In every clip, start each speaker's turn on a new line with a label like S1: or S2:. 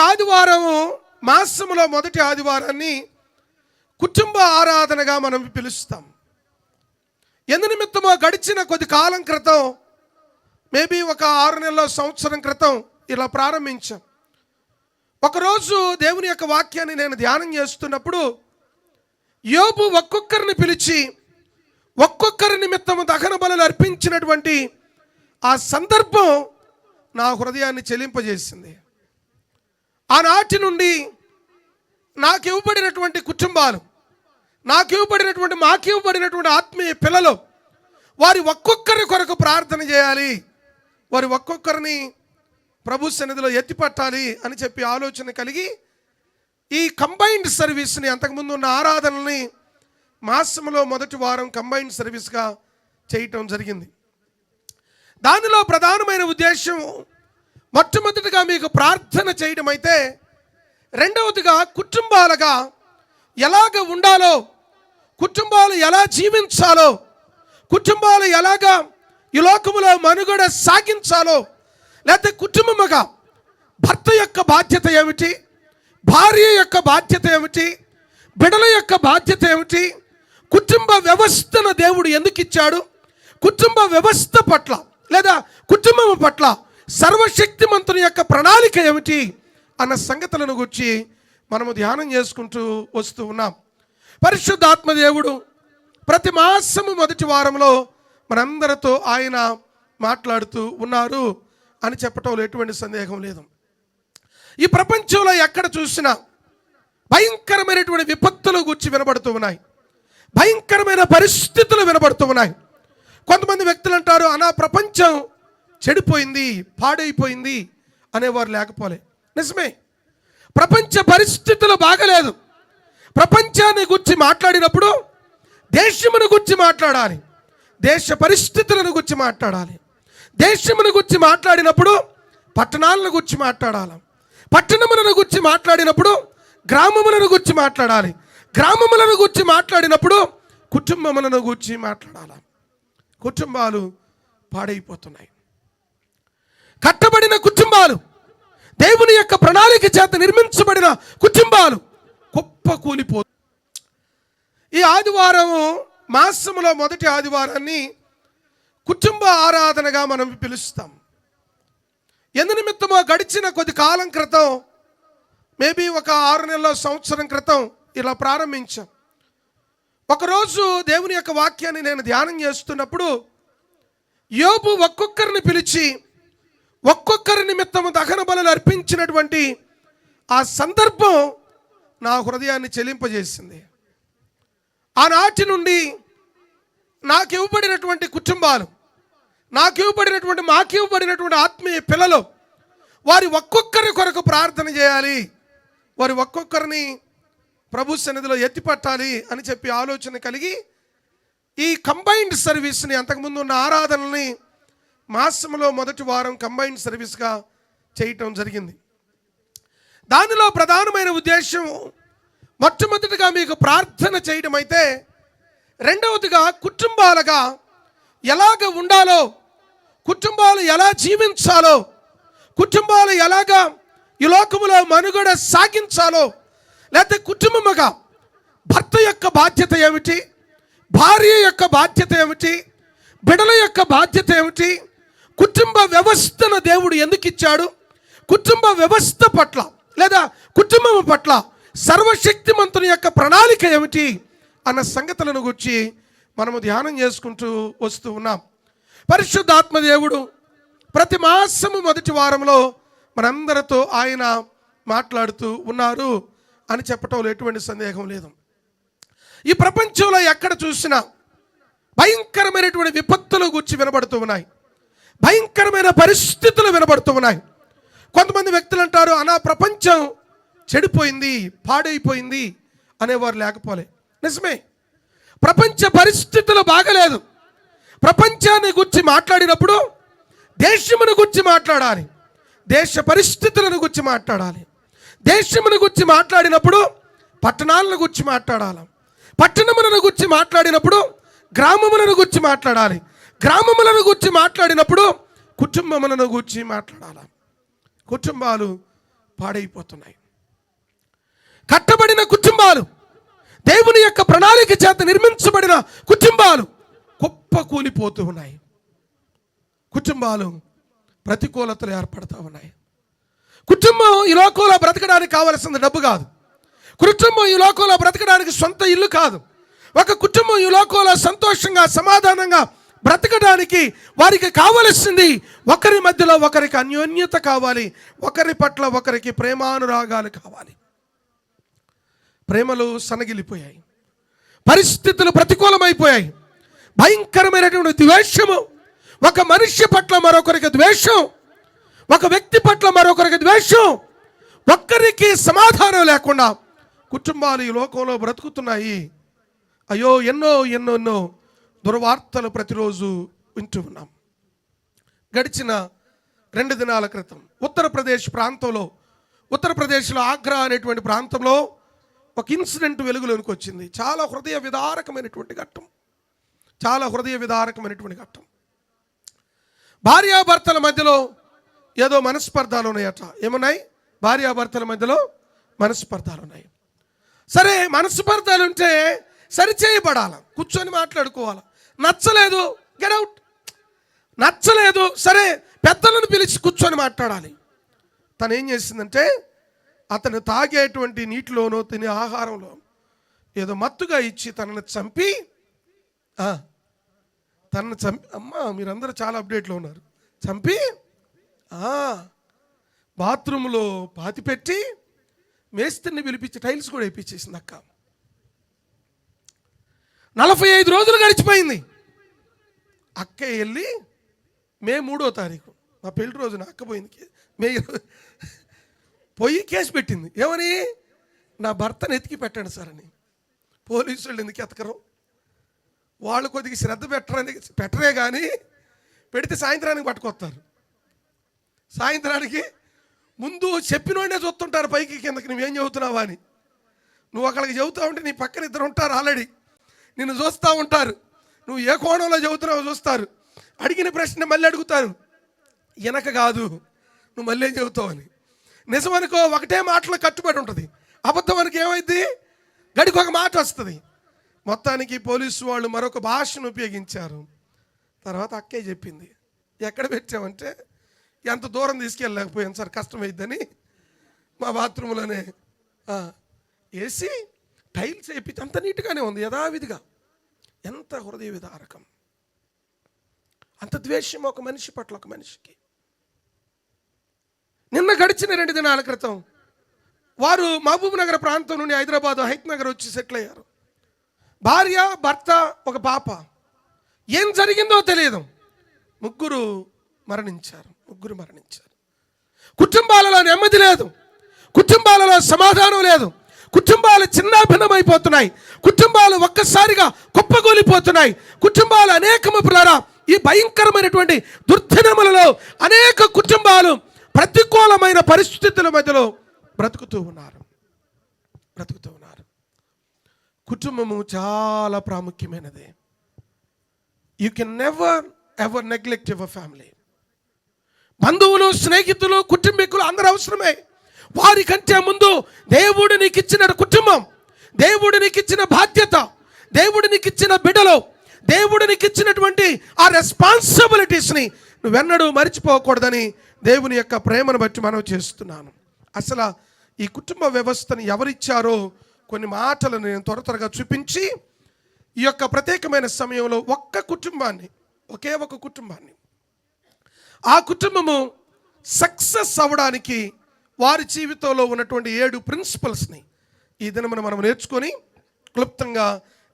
S1: ఆదివారం మాసములో మొదటి ఆదివారాన్ని కుటుంబ ఆరాధనగా మనం పిలుస్తాం. ఎందు నిమిత్తమో గడిచిన కొద్ది కాలం క్రితం, మేబీ ఒక 6 నెలల సంవత్సరం క్రితం ఇలా ప్రారంభించాం. ఒకరోజు దేవుని యొక్క వాక్యాన్ని నేను ధ్యానం చేస్తున్నప్పుడు యోబు ఒక్కొక్కరిని పిలిచి ఒక్కొక్కరి నిమిత్తము దహన బలులు అర్పించినటువంటి ఆ సందర్భం నా హృదయాన్ని చెలింపజేసింది. ఆనాటి నుండి నాకు ఇవ్వబడినటువంటి కుటుంబాలు, మాకు ఇవ్వబడినటువంటి ఆత్మీయ పిల్లలు, వారి ఒక్కొక్కరి కొరకు ప్రార్థన చేయాలి, వారి ఒక్కొక్కరిని ప్రభు సన్నిధిలో ఎత్తిపట్టాలి అని చెప్పి ఆలోచన కలిగి ఈ కంబైన్డ్ సర్వీస్ని, అంతకుముందు ఉన్న ఆరాధనల్ని మాసంలో మొదటి వారం కంబైన్డ్ సర్వీస్గా చేయటం జరిగింది. దానిలో ప్రధానమైన ఉద్దేశం మొట్టమొదటిగా మీకు ప్రార్థన చేయడం అయితే, రెండవదిగా కుటుంబాలుగా ఎలాగ ఉండాలో, కుటుంబాలు ఎలా జీవించాలో, కుటుంబాలు ఎలాగా ఈ లోకములో మనుగడ సాగించాలో, లేకపోతే కుటుంబముగా భర్త యొక్క బాధ్యత ఏమిటి, భార్య యొక్క బాధ్యత ఏమిటి, బిడ్డల యొక్క బాధ్యత ఏమిటి, కుటుంబ వ్యవస్థను దేవుడు ఎందుకు ఇచ్చాడు, కుటుంబ వ్యవస్థ పట్ల లేదా కుటుంబం పట్ల సర్వశక్తిమంతుని యొక్క ప్రణాళిక ఏమిటి అన్న సంగతులను గురించి మనము ధ్యానం చేసుకుంటూ వస్తూ ఉన్నాం. పరిశుద్ధాత్మ దేవుడు ప్రతి మాసము మొదటి వారంలో మనందరితో ఆయన మాట్లాడుతూ ఉన్నారు అని చెప్పటంలో ఎటువంటి సందేహం లేదు. ఈ ప్రపంచంలో ఎక్కడ చూసినా భయంకరమైనటువంటి విపత్తులు గురించి వినబడుతూ ఉన్నాయి, భయంకరమైన పరిస్థితులు వినబడుతూ ఉన్నాయి. కొంతమంది వ్యక్తులు అంటారు, అనా ప్రపంచం చెడిపోయింది, పాడైపోయింది అనేవారు లేకపోలే. నిజమే, ప్రపంచ పరిస్థితులు బాగలేదు. ప్రపంచాన్ని గురించి మాట్లాడినప్పుడు దేశమును గురించి మాట్లాడాలి, దేశ పరిస్థితులను గురించి మాట్లాడాలి. దేశమును గురించి మాట్లాడినప్పుడు పట్టణాలను గురించి మాట్లాడాలి, పట్టణములను గురించి మాట్లాడినప్పుడు గ్రామములను గురించి మాట్లాడాలి, గ్రామములను గురించి మాట్లాడినప్పుడు కుటుంబములను గురించి మాట్లాడాలి. కుటుంబాలు పాడైపోతున్నాయి. కట్టబడిన కుటుంబాలు, దేవుని యొక్క ప్రణాళిక చేత నిర్మించబడిన కుటుంబాలు కుప్పకూలిపోతాయి. ఈ ఆదివారం మాసములో మొదటి ఆదివారాన్ని కుటుంబ ఆరాధనగా మనం పిలుస్తాం. ఎందు నిమిత్తమో గడిచిన కొద్ది కాలం క్రితం, మేబీ ఒక 6 నెలల సంవత్సరం క్రితం ఇలా ప్రారంభించాం. ఒకరోజు దేవుని యొక్క వాక్యాన్ని నేను ధ్యానం చేస్తున్నప్పుడు యోబు ఒక్కొక్కరిని పిలిచి ఒక్కొక్కరి నిమిత్తము దహన బలులు అర్పించినటువంటి ఆ సందర్భం నా హృదయాన్ని చెలింపజేసింది. ఆనాటి నుండి నాకు ఇవ్వబడినటువంటి కుటుంబాలు, మాకు ఇవ్వబడినటువంటి ఆత్మీయ పిల్లలు, వారి ఒక్కొక్కరి కొరకు ప్రార్థన చేయాలి, వారి ఒక్కొక్కరిని ప్రభు సన్నిధిలో ఎత్తిపట్టాలి అని చెప్పి ఆలోచన కలిగి ఈ కంబైన్డ్ సర్వీస్ని, అంతకుముందు ఉన్న ఆరాధనల్ని మాసంలో మొదటి వారం కంబైన్డ్ సర్వీస్గా చేయటం జరిగింది. దానిలో ప్రధానమైన ఉద్దేశం మొట్టమొదటిగా మీకు ప్రార్థన చేయడం అయితే, రెండవదిగా కుటుంబాలుగా ఎలాగ ఉండాలో, కుటుంబాలు ఎలా జీవించాలో, కుటుంబాలు ఎలాగా ఈ లోకములో మనుగడ సాగించాలో, లేకపోతే కుటుంబముగా భర్త యొక్క బాధ్యత ఏమిటి, భార్య యొక్క బాధ్యత ఏమిటి, బిడ్డల యొక్క బాధ్యత ఏమిటి, కుటుంబ వ్యవస్థను దేవుడు ఎందుకు ఇచ్చాడు, కుటుంబ వ్యవస్థ పట్ల లేదా కుటుంబం పట్ల సర్వశక్తిమంతుని యొక్క ప్రణాళిక ఏమిటి అన్న సంగతులను గురించి మనము ధ్యానం చేసుకుంటూ వస్తూ ఉన్నాం. పరిశుద్ధాత్మ దేవుడు ప్రతి మాసము మొదటి వారంలో మనందరితో ఆయన మాట్లాడుతూ ఉన్నారు అని చెప్పటంలో ఎటువంటి సందేహం లేదు. ఈ ప్రపంచంలో ఎక్కడ చూసినా భయంకరమైనటువంటి విపత్తులు గురించి వినబడుతూ ఉన్నాయి, భయంకరమైన పరిస్థితులు వినబడుతూ ఉన్నాయి. కొంతమంది వ్యక్తులు అంటారు, అనా ప్రపంచం చెడిపోయింది, పాడైపోయింది అనేవారు లేకపోలే. నిజమే, ప్రపంచ పరిస్థితులు బాగలేదు. ప్రపంచాన్ని గురించి మాట్లాడినప్పుడు దేశమును గురించి మాట్లాడాలి, దేశ పరిస్థితులను గురించి మాట్లాడాలి. దేశమును గురించి మాట్లాడినప్పుడు పట్టణాలను గురించి మాట్లాడాలి, పట్టణములను గురించి మాట్లాడినప్పుడు గ్రామములను గురించి మాట్లాడాలి, గ్రామములను గురించి మాట్లాడినప్పుడు కుటుంబములను గురించి మాట్లాడాలి. కుటుంబాలు పాడైపోతున్నాయి. కట్టబడిన కుటుంబాలు, దేవుని యొక్క ప్రణాళిక చేత నిర్మించబడిన కుటుంబాలు కుప్పకూలిపోతూ ఉన్నాయి. కుటుంబాలు ప్రతికూలతలు ఏర్పడుతూ ఉన్నాయి. కుటుంబం ఈ లోకంలో బ్రతకడానికి కావలసిన డబ్బు కాదు. కుటుంబం ఈ లోకంలో బ్రతకడానికి సొంత ఇల్లు కాదు. ఒక కుటుంబం ఈ లోకంలో సంతోషంగా సమాధానంగా బ్రతకడానికి వారికి కావలసింది ఒకరి మధ్యలో ఒకరికి అన్యోన్యత కావాలి, ఒకరి పట్ల ఒకరికి ప్రేమానురాగాలు కావాలి. ప్రేమలు సన్నగిలిపోయాయి, పరిస్థితులు ప్రతికూలమైపోయాయి. భయంకరమైనటువంటి ద్వేషము, ఒక మనిషి పట్ల మరొకరికి ద్వేషం, ఒక వ్యక్తి పట్ల మరొకరికి ద్వేషం, ఒక్కరికి సమాధానం లేకుండా కుటుంబాలు ఈ లోకంలో బ్రతుకుతున్నాయి. అయ్యో, ఎన్నో ఎన్నో ఎన్నో దుర్వార్తలు ప్రతిరోజు వింటూ ఉన్నాం. గడిచిన 2 దినాల క్రితం ఉత్తరప్రదేశ్లో ఆగ్రా అనేటువంటి ప్రాంతంలో ఒక ఇన్సిడెంట్ వెలుగులోనికి వచ్చింది. చాలా హృదయ విదారకమైనటువంటి ఘట్టం. భార్యాభర్తల మధ్యలో ఏదో మనస్పర్ధాలు ఉన్నాయట. ఏమున్నాయి? భార్యాభర్తల మధ్యలో మనస్పర్ధాలు ఉన్నాయి. సరే, మనస్పర్ధాలు ఉంటే సరిచేయబడాలి, కూర్చొని మాట్లాడుకోవాలి. నచ్చలేదు, గెట్ అవుట్. నచ్చలేదు, సరే, పెద్దలను పిలిచి కూర్చొని మాట్లాడాలి. తను ఏం చేసిందంటే, అతను తాగేటువంటి నీటిలోనో తినే ఆహారంలో ఏదో మత్తుగా ఇచ్చి తనను చంపి, అమ్మా మీరందరూ చాలా అప్డేట్లో ఉన్నారు, చంపి బాత్రూంలో పాతిపెట్టి మేస్త్రిని పిలిపించి టైల్స్ కూడా వేయించేసింది అక్క. 45 రోజులు గడిచిపోయింది. అక్క వెళ్ళి మే 3వ తారీఖు, మా పెళ్లి రోజున అక్క పోయింది, మే పోయి కేసు పెట్టింది. ఏమని? నా భర్తను ఎతికి పెట్టండి సార్ అని. పోలీసులు ఎందుకు ఎతకరు? వాళ్ళు కొద్దిగా శ్రద్ధ పెట్టరే కానీ పెడితే సాయంత్రానికి పట్టుకొస్తారు. సాయంత్రానికి ముందు చెప్పినోడే చూస్తుంటారు పైకి కిందకి, నువ్వేం చెబుతున్నావా అని. నువ్వు ఒకళ్ళకి చెబుతా ఉంటే నీ పక్కన 2 ఉంటారు ఆల్రెడీ, నిన్ను చూస్తూ ఉంటారు. నువ్వు ఏ కోణంలో చెబుతున్నావో చూస్తారు. అడిగిన ప్రశ్న మళ్ళీ అడుగుతారు, వెనక కాదు నువ్వు మళ్ళీ ఏం చెబుతావు అని. నిజమనుకో ఒకటే మాటలో కట్టుబడి ఉంటుంది, అబద్ధం అనుకు ఏమైంది, గడికి ఒక మాట వస్తుంది. మొత్తానికి పోలీసు వాళ్ళు మరొక భాషను ఉపయోగించారు. తర్వాత అక్కే చెప్పింది, ఎక్కడ పెట్టామంటే ఎంత దూరం తీసుకెళ్ళలేకపోయాను సార్, కష్టమైద్దని మా బాత్రూంలోనే వేసి టైల్స్ వేయించి అంత నీట్గానే ఉంది యథావిధిగా. ఎంత హృదయ విదారకం, అంత ద్వేషం ఒక మనిషి పట్ల ఒక మనిషికి. నిన్న గడిచిన 2 దినాల క్రితం వారు మహబూబ్ నగర్ ప్రాంతం నుండి హైదరాబాద్ హైత్ నగర్ వచ్చి సెటిల్ అయ్యారు. భార్య, భర్త, ఒక పాప. ఏం జరిగిందో తెలియదు, ముగ్గురు మరణించారు. కుటుంబాలలో నెమ్మది లేదు, కుటుంబాలలో సమాధానం లేదు, కుటుంబాలు చిన్నాభిన్నమైపోతున్నాయి, కుటుంబాలు ఒక్కసారిగా కుప్పగూలిపోతున్నాయి. కుటుంబాలు అనేకము పిల్లరా, ఈ భయంకరమైనటువంటి దుర్దినములలో అనేక కుటుంబాలు ప్రతికూలమైన పరిస్థితుల మధ్యలో బ్రతుకుతూ ఉన్నారు. కుటుంబము చాలా ప్రాముఖ్యమైనది. You can never ever neglect your family. బంధువులు, స్నేహితులు, కుటుంబీకులు అందరూ అవసరమే. వారి కంటే ముందు దేవుడు నీకు ఇచ్చిన కుటుంబం, దేవుడు నీకు ఇచ్చిన బాధ్యత, దేవుడు నీకు ఇచ్చిన బిడ్డలు, దేవుడు నీకు ఇచ్చినటువంటి ఆ రెస్పాన్సిబిలిటీస్ని నువ్వెన్నడూ మర్చిపోకూడదని దేవుని యొక్క ప్రేమను బట్టి మనం చేస్తున్నాను. అసలు ఈ కుటుంబ వ్యవస్థను ఎవరిచ్చారో కొన్ని మాటలను నేను త్వరగా చూపించి ఈ యొక్క ప్రత్యేకమైన సమయంలో ఒకే ఒక కుటుంబాన్ని ఆ కుటుంబము సక్సెస్ అవ్వడానికి వారి జీవితంలో ఉన్నటువంటి 7 ప్రిన్సిపల్స్ని ఈ దినమున మనం నేర్చుకొని క్లుప్తంగా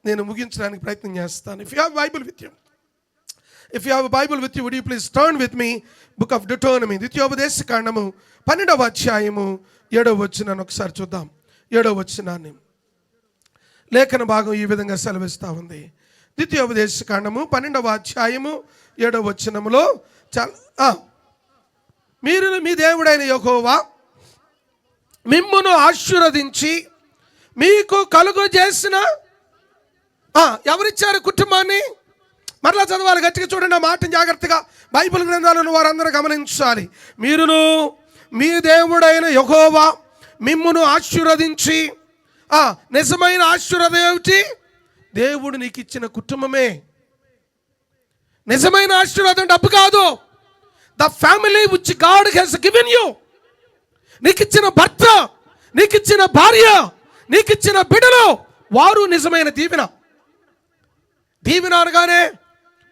S1: నేను ముగించడానికి ప్రయత్నం చేస్తాను. If you have Bible with you would you please turn with me book of Deuteronomy, ద్వితీయోపదేశ కాండము 12వ అధ్యాయము 7వ వచనాన్ని ఒకసారి చూద్దాం. 7వ వచనాన్ని లేఖన భాగం ఈ విధంగా సెలవిస్తూ ఉంది. ద్వితీయోపదేశ కాండము 12వ అధ్యాయము 7వ వచనములో మీరు మీ దేవుడైన యెహోవా మిమ్మును ఆశీర్వదించి మీకు కలుగు చేసిన, ఎవరిచ్చారు కుటుంబాన్ని? మరలా చదవాలి, గట్టిగా చూడండి ఆ మాటను జాగ్రత్తగా. బైబిల్ గ్రంథాలను వారందరూ గమనించాలి. మీరును మీ దేవుడైన యెహోవా మిమ్మును ఆశీర్వదించి, నిజమైన ఆశీర్వాదం ఏమిటి? దేవుడు నీకు ఇచ్చిన కుటుంబమే నిజమైన ఆశీర్వాదం. డబ్బు కాదు. The family which God has given you. నీకు ఇచ్చిన భర్త, నీకు ఇచ్చిన భార్య, నీకు ఇచ్చిన బిడ్డలు, వారు నిజమైన దీవెన. దీవెన అనగానే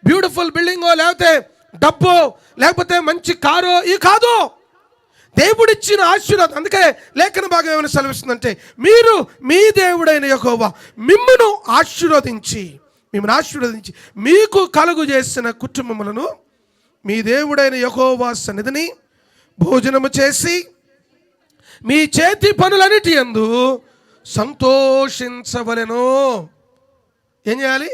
S1: బ్యూటిఫుల్ బిల్డింగో, లేకపోతే డబ్బు, లేకపోతే మంచి కారు, ఈ కాదు. దేవుడిచ్చిన ఆశీర్వాదం. అందుకే లేఖన భాగం ఏమైనా సెలవిస్తుందంటే, మీరు మీ దేవుడైన యెహోవా మిమ్మును ఆశీర్వదించి మీకు కలుగు చేసిన కుటుంబములను మీ దేవుడైన యెహోవా సన్నిధిని భోజనము చేసి మీ చేతి పనులన్నిటి యందు సంతోషించవలెను. ఏం చేయాలి?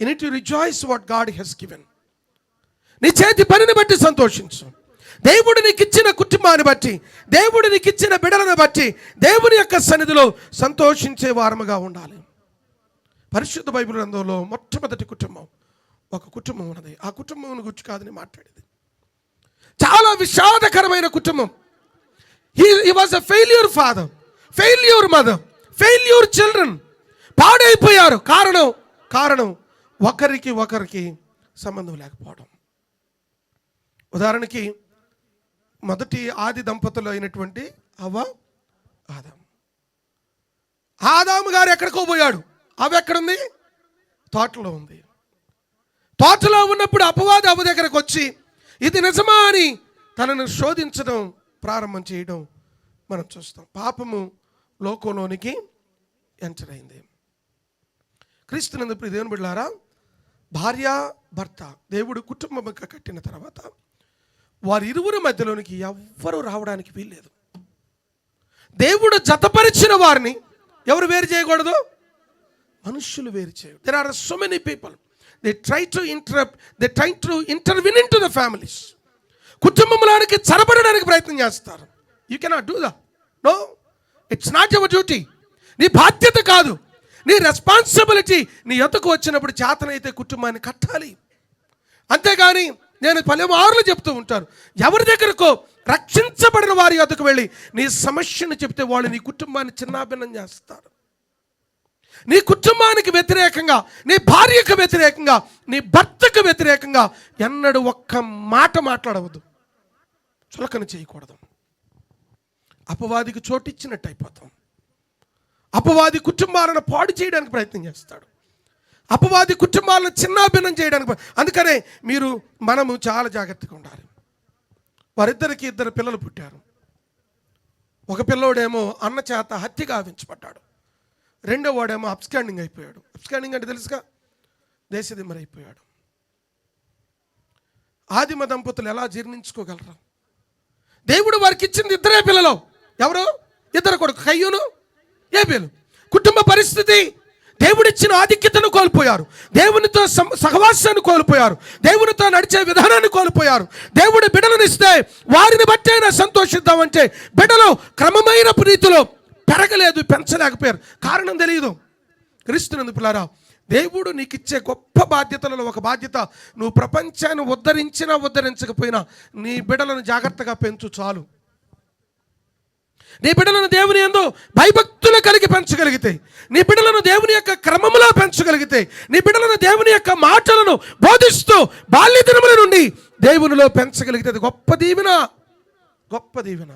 S1: You need to rejoice what God has given. నీ చేతి పనిని బట్టి సంతోషించు. దేవుడు నీకు ఇచ్చిన కుటుంబాన్ని బట్టి, దేవుడు నీకు ఇచ్చిన బిడ్డలను బట్టి దేవుని యొక్క సన్నిధిలో సంతోషించే వారముగా ఉండాలి. పరిశుద్ధ బైబిల్ గ్రంథంలో మొట్టమొదటి కుటుంబం, ఒక కుటుంబం ఉన్నది. ఆ కుటుంబం గురించి కాదని మాట్లాడేది. చాలా విషాదకరమైన కుటుంబం. He was a failure father, failure mother, failure children. పాడైపోయారు. కారణం ఒకరికి సంబంధం లేకపోవడం. ఉదాహరణకి మొదటి ఆది దంపతులు అయినటువంటి హవ్వ, ఆదాము గారు ఎక్కడికో పోయాడు. అవి ఎక్కడుంది? తోటలో ఉంది. తోటలో ఉన్నప్పుడు అపవాది అవ్వ దగ్గరకు వచ్చి ఇది నిజమా అని తనను శోధించడం ప్రారంభం చేయడం మనం చూస్తాం. పాపము లోకంలోనికి ఎంటర్ అయింది. క్రీస్తునందు ప్రియ దేవుని బిడ్డలారా, భార్య భర్త దేవుడు కుటుంబంగా కట్టిన తర్వాత వారి ఇరువురి మధ్యలోనికి ఎవ్వరూ రావడానికి వీల్లేదు. దేవుడు జతపరిచిన వారిని ఎవరు వేరు చేయకూడదు? మనుషులు వేరు చేయరు. There are so many people, they try to intervene into the families. కుటుంబంలోనికి చొరబడడానికి ప్రయత్నం చేస్తారు. You cannot do that. No, it's not your duty. నీ బాధ్యత కాదు, నీ రెస్పాన్సిబిలిటీ. నీ ఎదుకు వచ్చినప్పుడు చేతనైతే కుటుంబాన్ని కట్టాలి. అంతేగాని నేను పలుమార్లు చెప్తూ ఉంటాను, ఎవరి దగ్గరకో రక్షించబడిన వారి ఎదుకు వెళ్ళి నీ సమస్యను చెప్తే వాళ్ళు నీ కుటుంబాన్ని చిన్నాభిన్నం చేస్తారు. నీ కుటుంబానికి వ్యతిరేకంగా, నీ భార్యకు వ్యతిరేకంగా, నీ భర్తకు వ్యతిరేకంగా ఎన్నడూ ఒక్క మాట మాట్లాడవద్దు. చులకన చేయకూడదు. అపవాదికి చోటిచ్చినట్టు అయిపోతాం. అపవాది కుటుంబాలను పాడు చేయడానికి ప్రయత్నం చేస్తాడు. అపవాది కుటుంబాలను చిన్నాభిన్నం చేయడానికి. అందుకనే మనము చాలా జాగ్రత్తగా ఉండాలి. వారిద్దరికి 2 పిల్లలు పుట్టారు. ఒక పిల్లోడేమో అన్న చేత హత్య గావించబడ్డాడు. రెండో వాడేమో అబ్స్కాండింగ్ అయిపోయాడు. అబ్స్కాండింగ్ అంటే తెలుసుగా, దేశదిమ్మరి అయిపోయాడు. ఆదిమ దంపతులు ఎలా జీర్ణించుకోగలరు? దేవుడు వారికి ఇచ్చింది 2 పిల్లలు. ఎవరు? 2 కొడుకు, కయ్యూను, ఏబేలు. కుటుంబ పరిస్థితి, దేవుడిచ్చిన ఆధిక్యతను కోల్పోయారు. దేవునితో సహవాసాన్ని కోల్పోయారు. దేవునితో నడిచే విధానాన్ని కోల్పోయారు. దేవుడు బిడ్డలను ఇస్తే వారిని బట్టైనా సంతోషిద్దామంటే బిడ్డలు క్రమమైన రీతిలో పెరగలేదు, పెంచలేకపోయారు. కారణం తెలియదు. క్రీస్తునందు పిల్లారా, దేవుడు నీకు ఇచ్చే గొప్ప బాధ్యతలలో ఒక బాధ్యత, నువ్వు ప్రపంచాన్ని ఉద్ధరించినా ఉద్ధరించకపోయినా నీ బిడ్డలను జాగ్రత్తగా పెంచు చాలు. నీ బిడ్డలను దేవుని యందు భయభక్తులు కలిగి పెంచగలిగితే, నీ బిడ్డలను దేవుని యొక్క క్రమములో పెంచగలిగితే, నీ బిడ్డలను దేవుని యొక్క మాటలను బోధిస్తూ బాల్య దినముల నుండి దేవునిలో పెంచగలిగితే అది గొప్ప దీవెన, గొప్ప దీవెన.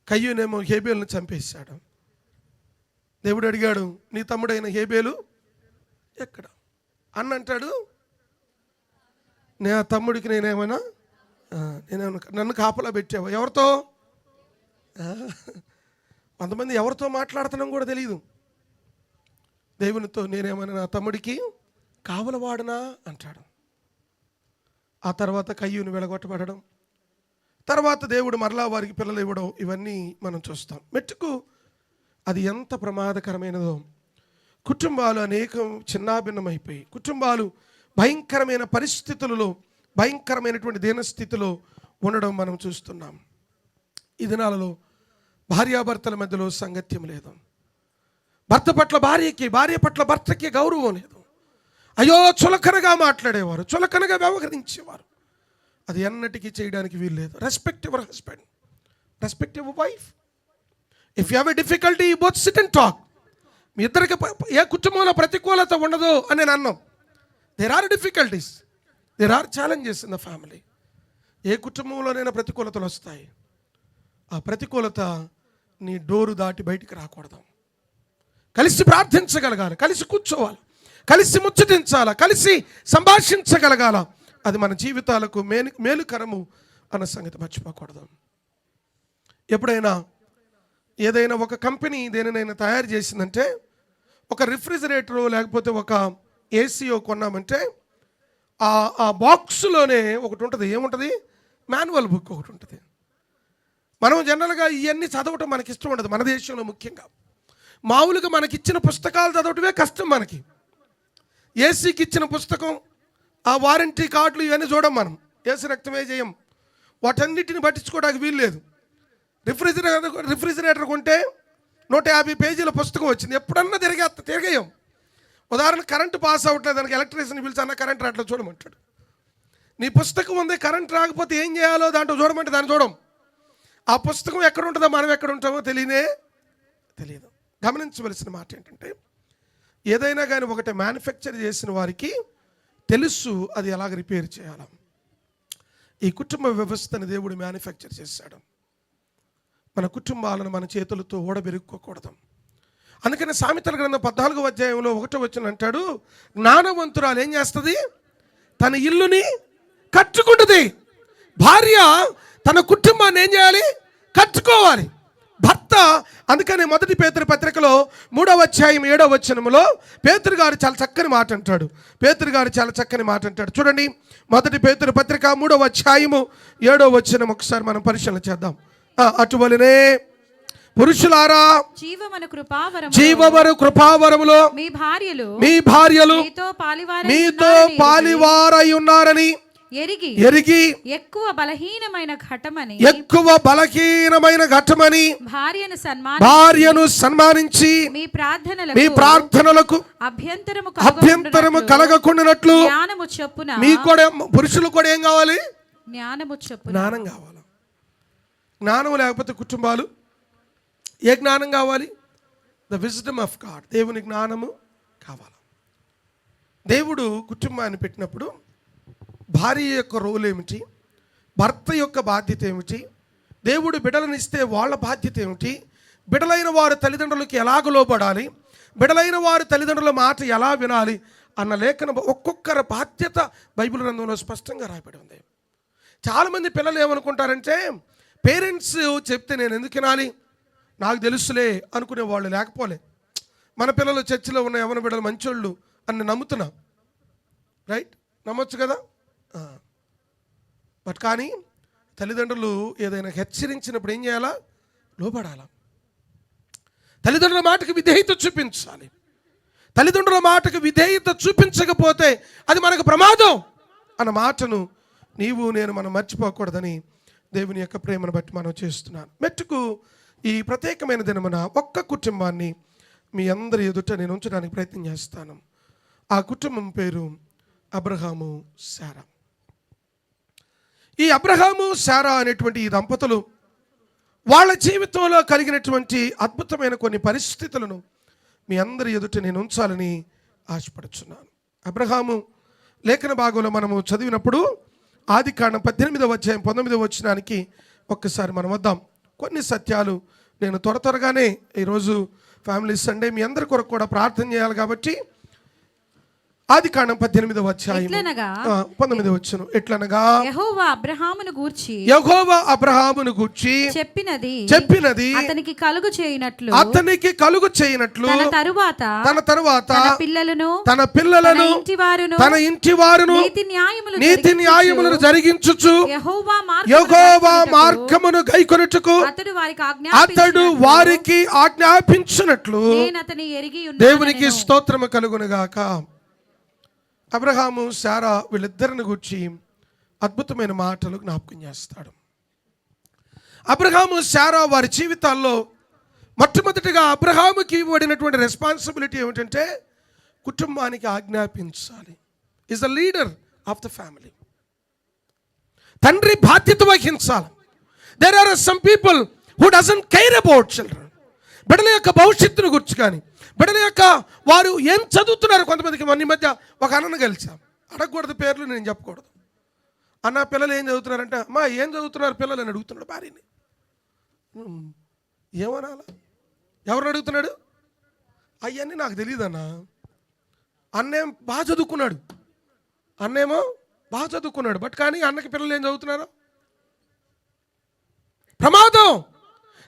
S1: కయ్యూనేమో హేబేలును చంపేశాడు. దేవుడు అడిగాడు, నీ తమ్ముడైన హేబేలు ఎక్కడ? అన్న అంటాడు, నా తమ్ముడికి నేనేమైనా నన్ను కాపలా పెట్టావా? ఎవరితో? కొంతమంది ఎవరితో మాట్లాడుతున్నాం కూడా తెలియదు. దేవునితో నేనేమైనా నా తమ్ముడికి కావలవాడనా అంటాడు. ఆ తర్వాత కయ్యూను వెలగొట్టబడడం, తర్వాత దేవుడు మరలా వారికి పిల్లలు ఇవ్వడం, ఇవన్నీ మనం చూస్తాం. మెట్టుకు అది ఎంత ప్రమాదకరమైనదో. కుటుంబాలు అనేకం చిన్నాభిన్నమైపోయి, కుటుంబాలు భయంకరమైన పరిస్థితులలో, భయంకరమైనటువంటి దీనస్థితిలో ఉండడం మనం చూస్తున్నాం. ఈ దినాలలో భార్యాభర్తల మధ్యలో సంగత్యం లేదు. భర్త పట్ల భార్యకి, భార్య పట్ల భర్తకి గౌరవం లేదు. అయ్యో చులకనగా మాట్లాడేవారు, చులకనగా వ్యవహరించేవారు. అది ఎన్నటికీ చేయడానికి వీల్లేదు. Respect your husband, respect your wife. If you have a difficulty both sit and talk. మీ ఇద్దరికి ఏ కుటుంబంలో ప్రతికూలత ఉండదు అని నేను అన్నాం. There are difficulties, there are challenges in the family. ఏ కుటుంబంలోనైనా ప్రతికూలతలు వస్తాయి. ఆ ప్రతికూలత నీ డోరు దాటి బయటికి రాకూడదు. కలిసి ప్రార్థించగలగాలి, కలిసి కూర్చోవాలి, కలిసి ముచ్చటించాలి, కలిసి సంభాషించగలగాల. అది మన జీవితాలకు మేలుకరము అన్న సంగతి మర్చిపోకూడదు. ఎప్పుడైనా ఏదైనా ఒక కంపెనీ దేనినైనా తయారు చేసిందంటే, ఒక రిఫ్రిజిరేటరు లేకపోతే ఒక ఏసీయో కొన్నామంటే ఆ బాక్స్లోనే ఒకటి ఉంటుంది. ఏముంటుంది? మాన్యువల్ బుక్ ఒకటి ఉంటుంది. మనం జనరల్గా ఇవన్నీ చదవటం మనకి ఇష్టం ఉండదు. మన దేశంలో ముఖ్యంగా మామూలుగా మనకిచ్చిన పుస్తకాలు చదవటమే కష్టం. మనకి ఏసీకి ఇచ్చిన పుస్తకం, ఆ వారంటీ కార్డులు ఇవన్నీ చూడం. మనం ఏసీ రక్తమే చేయం. వాటన్నిటిని పట్టించుకోవడానికి వీలు లేదు. రిఫ్రిజిరేటర్ కొంటే 150 పేజీల పుస్తకం వచ్చింది. ఎప్పుడన్నా తిరిగేయం. ఉదాహరణ, కరెంటు పాస్ అవ్వట్లేదు, దానికి ఎలక్ట్రీషియన్ పిలిచి అన్న కరెంట్ రావట్లేదు చూడమంటాడు. నీ పుస్తకం ఉంది, కరెంట్ రాకపోతే ఏం చేయాలో దాంట్లో చూడమంటే దాన్ని చూడం. ఆ పుస్తకం ఎక్కడ ఉంటుందో మనం ఎక్కడ ఉంటామో తెలియదు. గమనించవలసిన మాట ఏంటంటే, ఏదైనా కానీ ఒకటి మ్యానుఫ్యాక్చర్ చేసిన వారికి తెలుసు అది ఎలాగ రిపేర్ చేయాలి. ఈ కుటుంబ వ్యవస్థని దేవుడు మ్యానుఫ్యాక్చర్ చేశాడు. మన కుటుంబాలను మన చేతులతో ఓడబెరుక్కోకూడదు. అందుకని సామెతల గ్రంథం 14వ అధ్యాయంలో 1వ వచనం అంటాడు, జ్ఞానవంతురాలు ఏం చేస్తుంది? తన ఇల్లుని కట్టుకుంటుంది. భార్య తన కుటుంబాన్ని ఏం చేయాలి? కట్టుకోవాలి. భర్త, అందుకని 1 పేతురు పత్రికలో 3వ అధ్యాయం 7వ వచనములో పేతురు గారు చాలా చక్కని మాట అంటాడు. చూడండి, 1 పేతురు పత్రిక 3వ అధ్యాయము 7వ వచనం ఒకసారి మనం పరిశీలన చేద్దాం. అటువలనే పురుషులారా, జీవవర కృపావరములో మీ భార్యలు మీతో పాలివారై ఉన్నారని ఎరిగి ఎక్కువ బలహీనమైన ఘటమని భార్యను సన్మానించి మీ ప్రార్థనలకు అభ్యంతరము కలగకుండానట్లు పురుషులు కూడా ఏం కావాలి? జ్ఞానం కావాలి. జ్ఞానం లేకపోతే కుటుంబాలు, ఏ జ్ఞానం కావాలి? The wisdom of God. దేవుని జ్ఞానము కావాలి. దేవుడు కుటుంబాన్ని పెట్టినప్పుడు భార్య యొక్క రోల్ ఏమిటి, భర్త యొక్క బాధ్యత ఏమిటి, దేవుడు బిడ్డలనిస్తే వాళ్ళ బాధ్యత ఏమిటి, బిడ్డలైన వారు తల్లిదండ్రులకి ఎలాగ లోబడాలి, బిడ్డలైన వారు తల్లిదండ్రుల మాట ఎలా వినాలి అన్న లేఖన ఒక్కొక్కరి బాధ్యత బైబిల్ గ్రంథంలో స్పష్టంగా రాయబడి ఉంది. చాలామంది పిల్లలు ఏమనుకుంటారంటే, పేరెంట్స్ చెప్తే నేను ఎందుకు వినాలి, నాకు తెలుసులే అనుకునే వాళ్ళు లేకపోలే. మన పిల్లలు చర్చిలో ఉన్న యవ్వన బిడ్డలు మంచోళ్ళు అని నమ్ముతున్నా, రైట్? నమ్మొచ్చు కదా. బట్ కానీ తల్లిదండ్రులు ఏదైనా హెచ్చరించినప్పుడు ఏం చేయాలా? లోబడాలా. తల్లిదండ్రుల మాటకు విధేయత చూపించాలి. తల్లిదండ్రుల మాటకు విధేయత చూపించకపోతే అది మనకు ప్రమాదం అన్న మాటను మనం మర్చిపోకూడదని దేవుని యొక్క ప్రేమను బట్టి మనం చేస్తున్నాను. మెట్టుకు ఈ ప్రత్యేకమైన దినమున ఒక్క కుటుంబాన్ని మీ అందరి ఎదుట నేను ఉంచడానికి ప్రయత్నం చేస్తాను. ఆ కుటుంబం పేరు అబ్రహాము, శారా. ఈ అబ్రహాము, శారా అనేటువంటి ఈ దంపతులు వాళ్ళ జీవితంలో కలిగినటువంటి అద్భుతమైన కొన్ని పరిస్థితులను మీ అందరి ఎదుట నేను ఉంచాలని ఆశపడుచున్నాను. అబ్రహాము లేఖన భాగంలో మనము చదివినప్పుడు ఆదికాండం 18వ అధ్యాయం 19వ వచనానికి ఒక్కసారి మనం వద్దాం. కొన్ని సత్యాలు నేను త్వరగానే ఈరోజు ఫ్యామిలీ సండే మీ అందరి కొరకు కూడా ప్రార్థన చేయాలి కాబట్టి ఆదికాండం 18వ అధ్యాయం 19వ వచనం ఎట్లనగా, యెహోవా అబ్రహామును గూర్చి చెప్పినది అతనికి కలుగు చేయనట్లు తన తరువాత తన పిల్లలను తన ఇంటి వారును నీతి న్యాయములను జరిగించుచు యెహోవా మార్గమును గైకొనుటకు అతడు వారికి ఆజ్ఞాపించినట్లు దేవునికి స్తోత్రము కలుగును గాక. అబ్రహాము, శారా వీళ్ళిద్దరిని గురించి అద్భుతమైన మాటలు జ్ఞాపకం చేస్తాడు. అబ్రహాము, శారా వారి జీవితాల్లో మొట్టమొదటిగా అబ్రహాముకి ఇవ్వబడినటువంటి రెస్పాన్సిబిలిటీ ఏమిటంటే కుటుంబానికి ఆజ్ఞాపించాలి. Is the leader of the family. తండ్రి బాధ్యత వహించాలి. There are some people who doesn't care about children. బిడ్డల యొక్క భవిష్యత్తును గురించి కానీ, బిడ్డల యొక్క వారు ఏం చదువుతున్నారు. కొంతమందికి మన ఈ మధ్య ఒక అన్నను కలిసాం, అడగకూడదు పేర్లు, నేను చెప్పకూడదు. అన్న పిల్లలు ఏం చదువుతున్నారంటే, అమ్మా ఏం చదువుతున్నారు పిల్లలు అని అడుగుతున్నాడు భార్యని. ఏమనాలా? ఎవరు అడుగుతున్నాడు? అవన్నీ నాకు తెలియదు అన్న. అన్నేం బాగా చదువుకున్నాడు, అన్నేమో బాగా చదువుకున్నాడు, బట్ కానీ అన్నకి పిల్లలు ఏం చదువుతున్నారు? ప్రమాదం.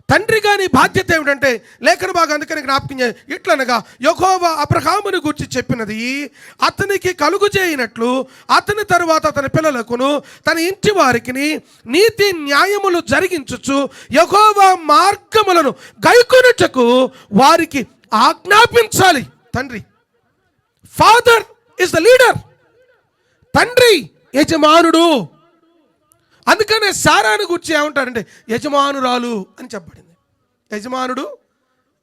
S1: తండ్రి గాని బాధ్యత ఏమిటంటే, లేఖన బాగా అందుకని జ్ఞాపకం ఇట్లనగా యెహోవా అబ్రహామును గురించి చెప్పినది, అతనికి కలుగు చేయనట్లు అతని తరువాత అతని పిల్లలకును తన ఇంటి వారికి నీతి న్యాయములు జరిగించుచు యెహోవా మార్గములను గైకొనుటకు వారికి ఆజ్ఞాపించాలి. తండ్రి, ఫాదర్ ఇస్ ద లీడర్. తండ్రి యజమానుడు. అందుకనే సారాను గురించి ఏమంటారంటే యజమానురాలు అని చెప్పబడింది. యజమానుడు,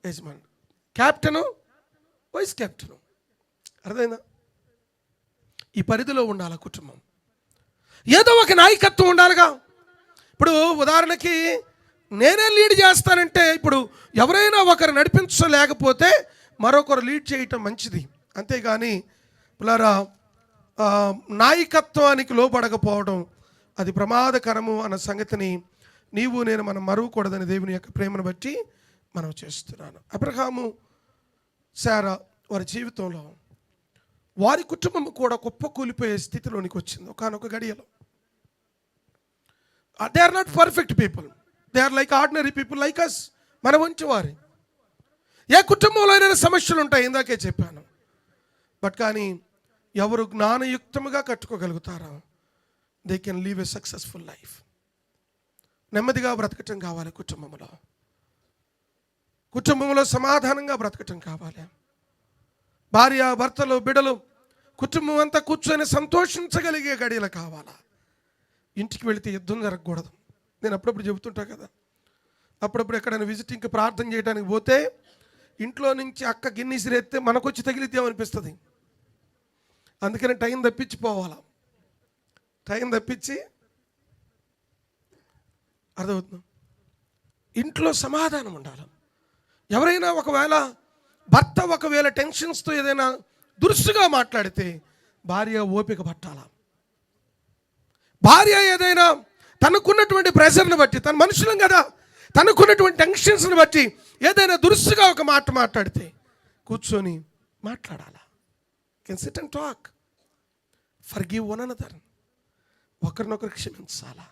S1: యజమానుడు, క్యాప్టెను, వైస్ క్యాప్టెను. అర్థమైందా? ఈ పరిధిలో ఉండాలి కుటుంబం. ఏదో ఒక నాయకత్వం ఉండాలిగా. ఇప్పుడు ఉదాహరణకి నేనే లీడ్ చేస్తానంటే, ఇప్పుడు ఎవరైనా ఒకరు నడిపించలేకపోతే మరొకరు లీడ్ చేయటం మంచిది. అంతేగాని పిల్లరా, నాయకత్వానికి లోపడకపోవడం అది ప్రమాదకరము అన్న సంగతిని నీవు నేను మనం మరువకూడదని దేవుని యొక్క ప్రేమను బట్టి మనం చేస్తున్నాను. అబ్రహాము, శారా వారి జీవితంలో వారి కుటుంబం కూడా కుప్పకూలిపోయే స్థితిలోనికి వచ్చింది ఒకానొక గడియలో. They are not perfect people, they are like ordinary people like us. మన వంటి వారి ఏ కుటుంబంలో అయినా సమస్యలు ఉంటాయి, ఇందాకే చెప్పాను. బట్ కానీ ఎవరు జ్ఞానయుక్తముగా కట్టుకోగలుగుతారో they can leave a successful life. నెమ్మదిగా బ్రతకటం కావాలి కుటుంబంలో సమాధానంగా బ్రతకటం కావాలి. భార్య, భర్తలు, బిడ్డలు, కుటుంబం అంతా కూర్చొని సంతోషించగలిగే గడియలు కావాలా. ఇంటికి వెళితే యుద్ధం జరగకూడదు. నేను అప్పుడప్పుడు చెబుతుంటా కదా, అప్పుడప్పుడు ఎక్కడైనా విజిటింగ్కి ప్రార్థన చేయడానికి పోతే ఇంట్లో నుంచి అక్క గిన్నె సిరేస్తే మనకొచ్చి తగిలితేమనిపిస్తుంది. అందుకని టైం తప్పించిపోవాలా, టైం తప్పించి. అర్థమవుతుంది? ఇంట్లో సమాధానం ఉండాలి. ఎవరైనా ఒకవేళ టెన్షన్స్తో ఏదైనా దురుసుగా మాట్లాడితే భార్య ఓపిక పట్టాల. భార్య ఏదైనా తనకున్నటువంటి ప్రెషర్ని బట్టి, తన మనుషులం కదా, తనకున్నటువంటి టెన్షన్స్ని బట్టి ఏదైనా దురుసుగా ఒక మాట మాట్లాడితే కూర్చొని మాట్లాడాలా. Can sit and talk, forgive one another. ఒకరినొకరు క్షమించాలా.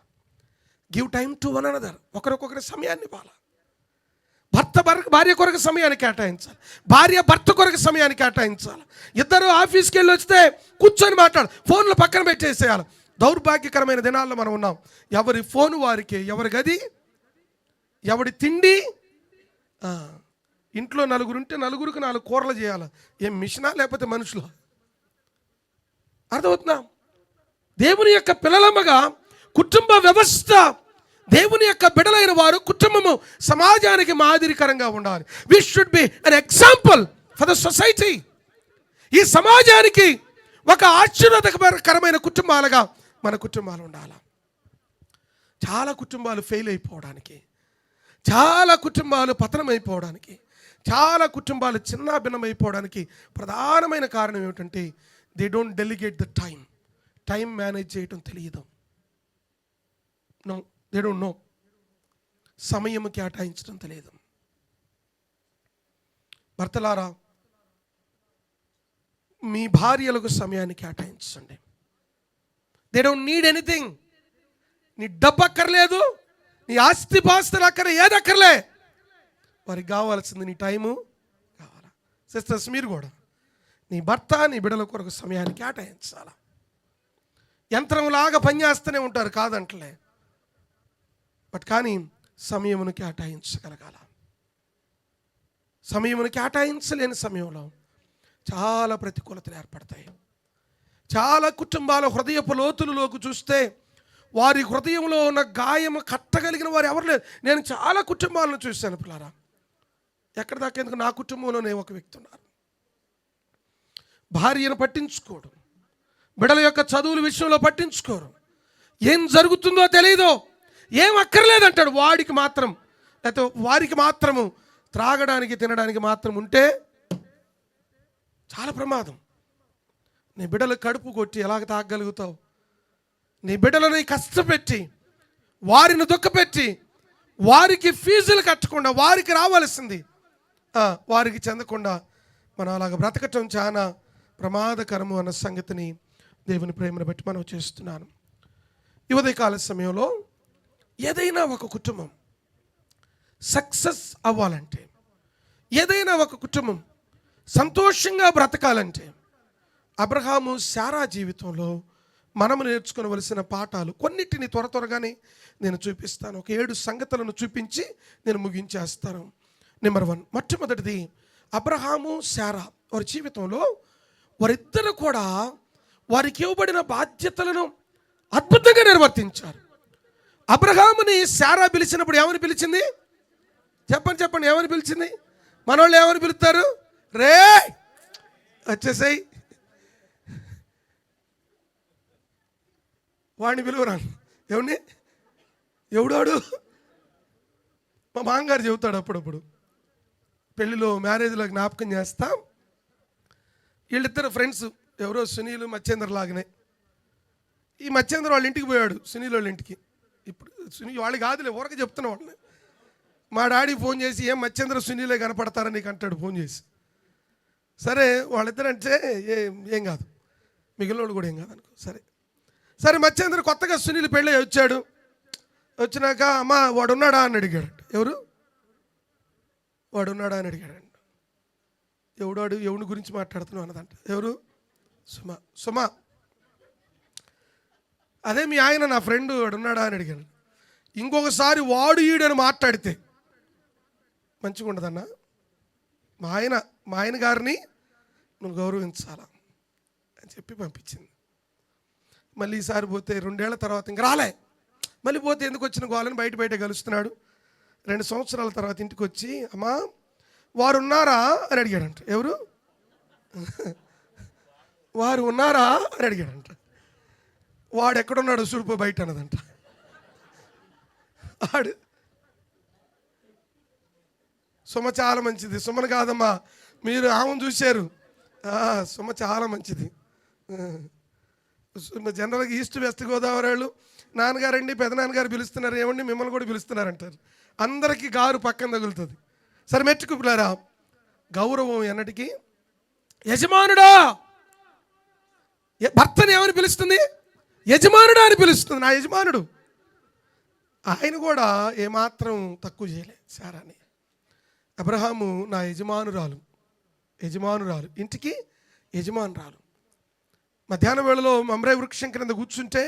S1: Give time to one another. ఒకరికొకరి సమయాన్ని ఇవ్వాలి. భార్య కొరకు సమయాన్ని కేటాయించాలి, భార్య భర్త కొరకు సమయాన్ని కేటాయించాలి. ఇద్దరు ఆఫీస్కి వెళ్ళి వస్తే కూర్చొని మాట్లాడాలి, ఫోన్లు పక్కన పెట్టేసేయాలి. దౌర్భాగ్యకరమైన దినాల్లో మనం ఉన్నాం. ఎవరి ఫోను వారికి, ఎవరి గది, ఎవడి తిండి. ఇంట్లో నలుగురుంటే నలుగురికి 4 కూరలు చేయాలి. ఏం మిషనా లేకపోతే మనుషులా? అర్థమవుతుందా? దేవుని యొక్క పిల్లలమ్మగా కుటుంబ వ్యవస్థ, దేవుని యొక్క బిడ్డలైన వారు కుటుంబము సమాజానికి మాదిరికరంగా ఉండాలి. We should be an example for the society. ఈ సమాజానికి ఒక ఆశీర్వాదకరమైన కుటుంబాలుగా మన కుటుంబాలు ఉండాలి. చాలా కుటుంబాలు ఫెయిల్ అయిపోవడానికి, చాలా కుటుంబాలు పతనమైపోవడానికి, చాలా కుటుంబాలు చిన్న భిన్నమైపోవడానికి ప్రధానమైన కారణం ఏమిటంటే they don't delegate the time manage చేయటం తెలియదు. No, they don't know. సమయం కేటాయించడం తెలియదు. భర్తలారా, మీ భార్యలకు సమయాన్ని కేటాయించండి. They don't need anything. నీ డబ్బు అక్కర్లేదు, నీ ఆస్తి పాస్తులు అక్కర్లే, ఏది అక్కర్లే. వారికి కావాల్సింది నీ టైము కావాలా. సిస్టర్స్, మీరు కూడా నీ భర్త, నీ బిడ్డల కొరకు సమయాన్ని కేటాయించాలా. యంత్రంలాగా పనిచేస్తూనే ఉంటారు, కాదంటలే, బట్ కానీ సమయమును కేటాయించగలగాల. సమయమును కేటాయించలేని సమయంలో చాలా ప్రతికూలతలు ఏర్పడతాయి. చాలా కుటుంబాల హృదయపు లోతులలోకి చూస్తే వారి హృదయంలో ఉన్న గాయము కట్టగలిగిన వారు ఎవరు లేరు. నేను చాలా కుటుంబాలను చూశాను పిల్లారా. ఎక్కడ దాకా ఎందుకు, నా కుటుంబంలోనే ఒక వ్యక్తి ఉన్నారు. భార్యను పట్టించుకోడు, బిడ్డల యొక్క చదువుల విషయంలో పట్టించుకోరు, ఏం జరుగుతుందో తెలియదు, ఏం అక్కర్లేదంటాడు. వాడికి మాత్రం లేకపోతే వారికి మాత్రము త్రాగడానికి తినడానికి మాత్రం ఉంటే చాలా ప్రమాదం. నీ బిడ్డలు కడుపు కొట్టి ఎలాగ తాగగలుగుతావు? నీ బిడ్డలని కష్టపెట్టి వారిని దుఃఖపెట్టి వారికి ఫీజులు కట్టకుండా వారికి రావాల్సింది వారికి చెందకుండా మనం అలాగ బ్రతకటం చాలా ప్రమాదకరము అన్న సంగతిని దేవుని ప్రేమను బట్టి మనం చేస్తున్నాను. ఈ ఉదయకాల సమయంలో ఏదైనా ఒక కుటుంబం సక్సెస్ అవ్వాలంటే, ఏదైనా ఒక కుటుంబం సంతోషంగా బ్రతకాలంటే అబ్రహాము శారా జీవితంలో మనము నేర్చుకోవలసిన పాఠాలు కొన్నిటిని త్వరగానే నేను చూపిస్తాను. ఒక 7 సంగతులను చూపించి నేను ముగించేస్తాను. నెంబర్ 1, మొట్టమొదటిది అబ్రహాము శారా వారి జీవితంలో వారిద్దరు కూడా వారికి ఇవ్వబడిన బాధ్యతలను అద్భుతంగా నిర్వర్తించారు. అబ్రహాముని శారా పిలిచినప్పుడు ఏమని పిలిచింది? చెప్పండి ఏమని పిలిచింది? మనోళ్ళు ఏమని పిలుస్తారు? రే వచ్చేసాయి. వాడిని పిలువరాను. ఎవడాడు? మా మామగారు చెబుతాడు అప్పుడప్పుడు పెళ్ళిలో మ్యారేజ్లో జ్ఞాపకం చేస్తాం. వీళ్ళిద్దరు ఫ్రెండ్స్, ఎవరో సునీల్ మచ్చేంద్ర లాగానే. ఈ మచ్చేంద్ర వాళ్ళ ఇంటికి పోయాడు, సునీల్ వాళ్ళ ఇంటికి. ఇప్పుడు సునీల్ వాళ్ళు కాదులే, ఊరక చెప్తున్నా వాళ్ళని. మా డాడీ ఫోన్ చేసి ఏం మచ్చేంద్ర సునీలే కనపడతారని నీకు అంటాడు ఫోన్ చేసి. సరే వాళ్ళిద్దరంటే ఏం కాదు, మిగిలిన వాళ్ళు కూడా ఏం కాదు అనుకో. సరే మచ్చేంద్ర కొత్తగా సునీల్ పెళ్ళి వచ్చాడు. వచ్చినాక అమ్మ వాడున్నాడా అని అడిగాడంట. ఎవరు? వాడున్నాడా అని అడిగాడంట. ఎవడాడు? ఎవడి గురించి మాట్లాడుతున్నావు అన్నదంట. ఎవరు? సుమ. అదే మీ ఆయన నా ఫ్రెండ్ వాడున్నాడా అని అడిగాడు. ఇంకొకసారి వాడు ఈడని మాట్లాడితే మంచిగా ఉండదన్న. మా ఆయన గారిని నువ్వు గౌరవించాలా అని చెప్పి పంపించింది. మళ్ళీ ఈసారి పోతే 2 ఏళ్ల తర్వాత ఇంక రాలే. మళ్ళీ పోతే ఎందుకు వచ్చిన గోవాలని బయట కలుస్తున్నాడు. 2 సంవత్సరాల తర్వాత ఇంటికి వచ్చి అమ్మా వారు ఉన్నారా అని అడిగాడంట. ఎవరు? వారు ఉన్నారా అని అడిగాడంట. వాడు ఎక్కడున్నాడు చూడిపో బయట అన్నదంట. ఆడు సుమ చాలా మంచిది. సుమను కాదమ్మా, మీరు ఆమెను చూశారు. సుమ చాలా మంచిది. జనరల్గా ఈస్ట్ వెస్ట్ గోదావరి వాళ్ళు నాన్నగారండి పెదనాన్నగారు పిలుస్తున్నారు, ఏమండి మిమ్మల్ని కూడా పిలుస్తున్నారంటారు. అందరికీ గారు పక్కన తగులుతుంది. సరే మెచ్చుకున్నారా? గౌరవం ఎన్నటికీ యజమానుడా. భర్తని ఏమని పిలుస్తుంది? యజమానుడా అని పిలుస్తుంది. నా యజమానుడు. ఆయన కూడా ఏమాత్రం తక్కువ చేయలే శారాని. అబ్రహాము నా యజమానురాలు, ఇంటికి యజమానురాలు. మధ్యాహ్నం వేళలో మమ్రే వృక్షం క్రింద కూర్చుంటే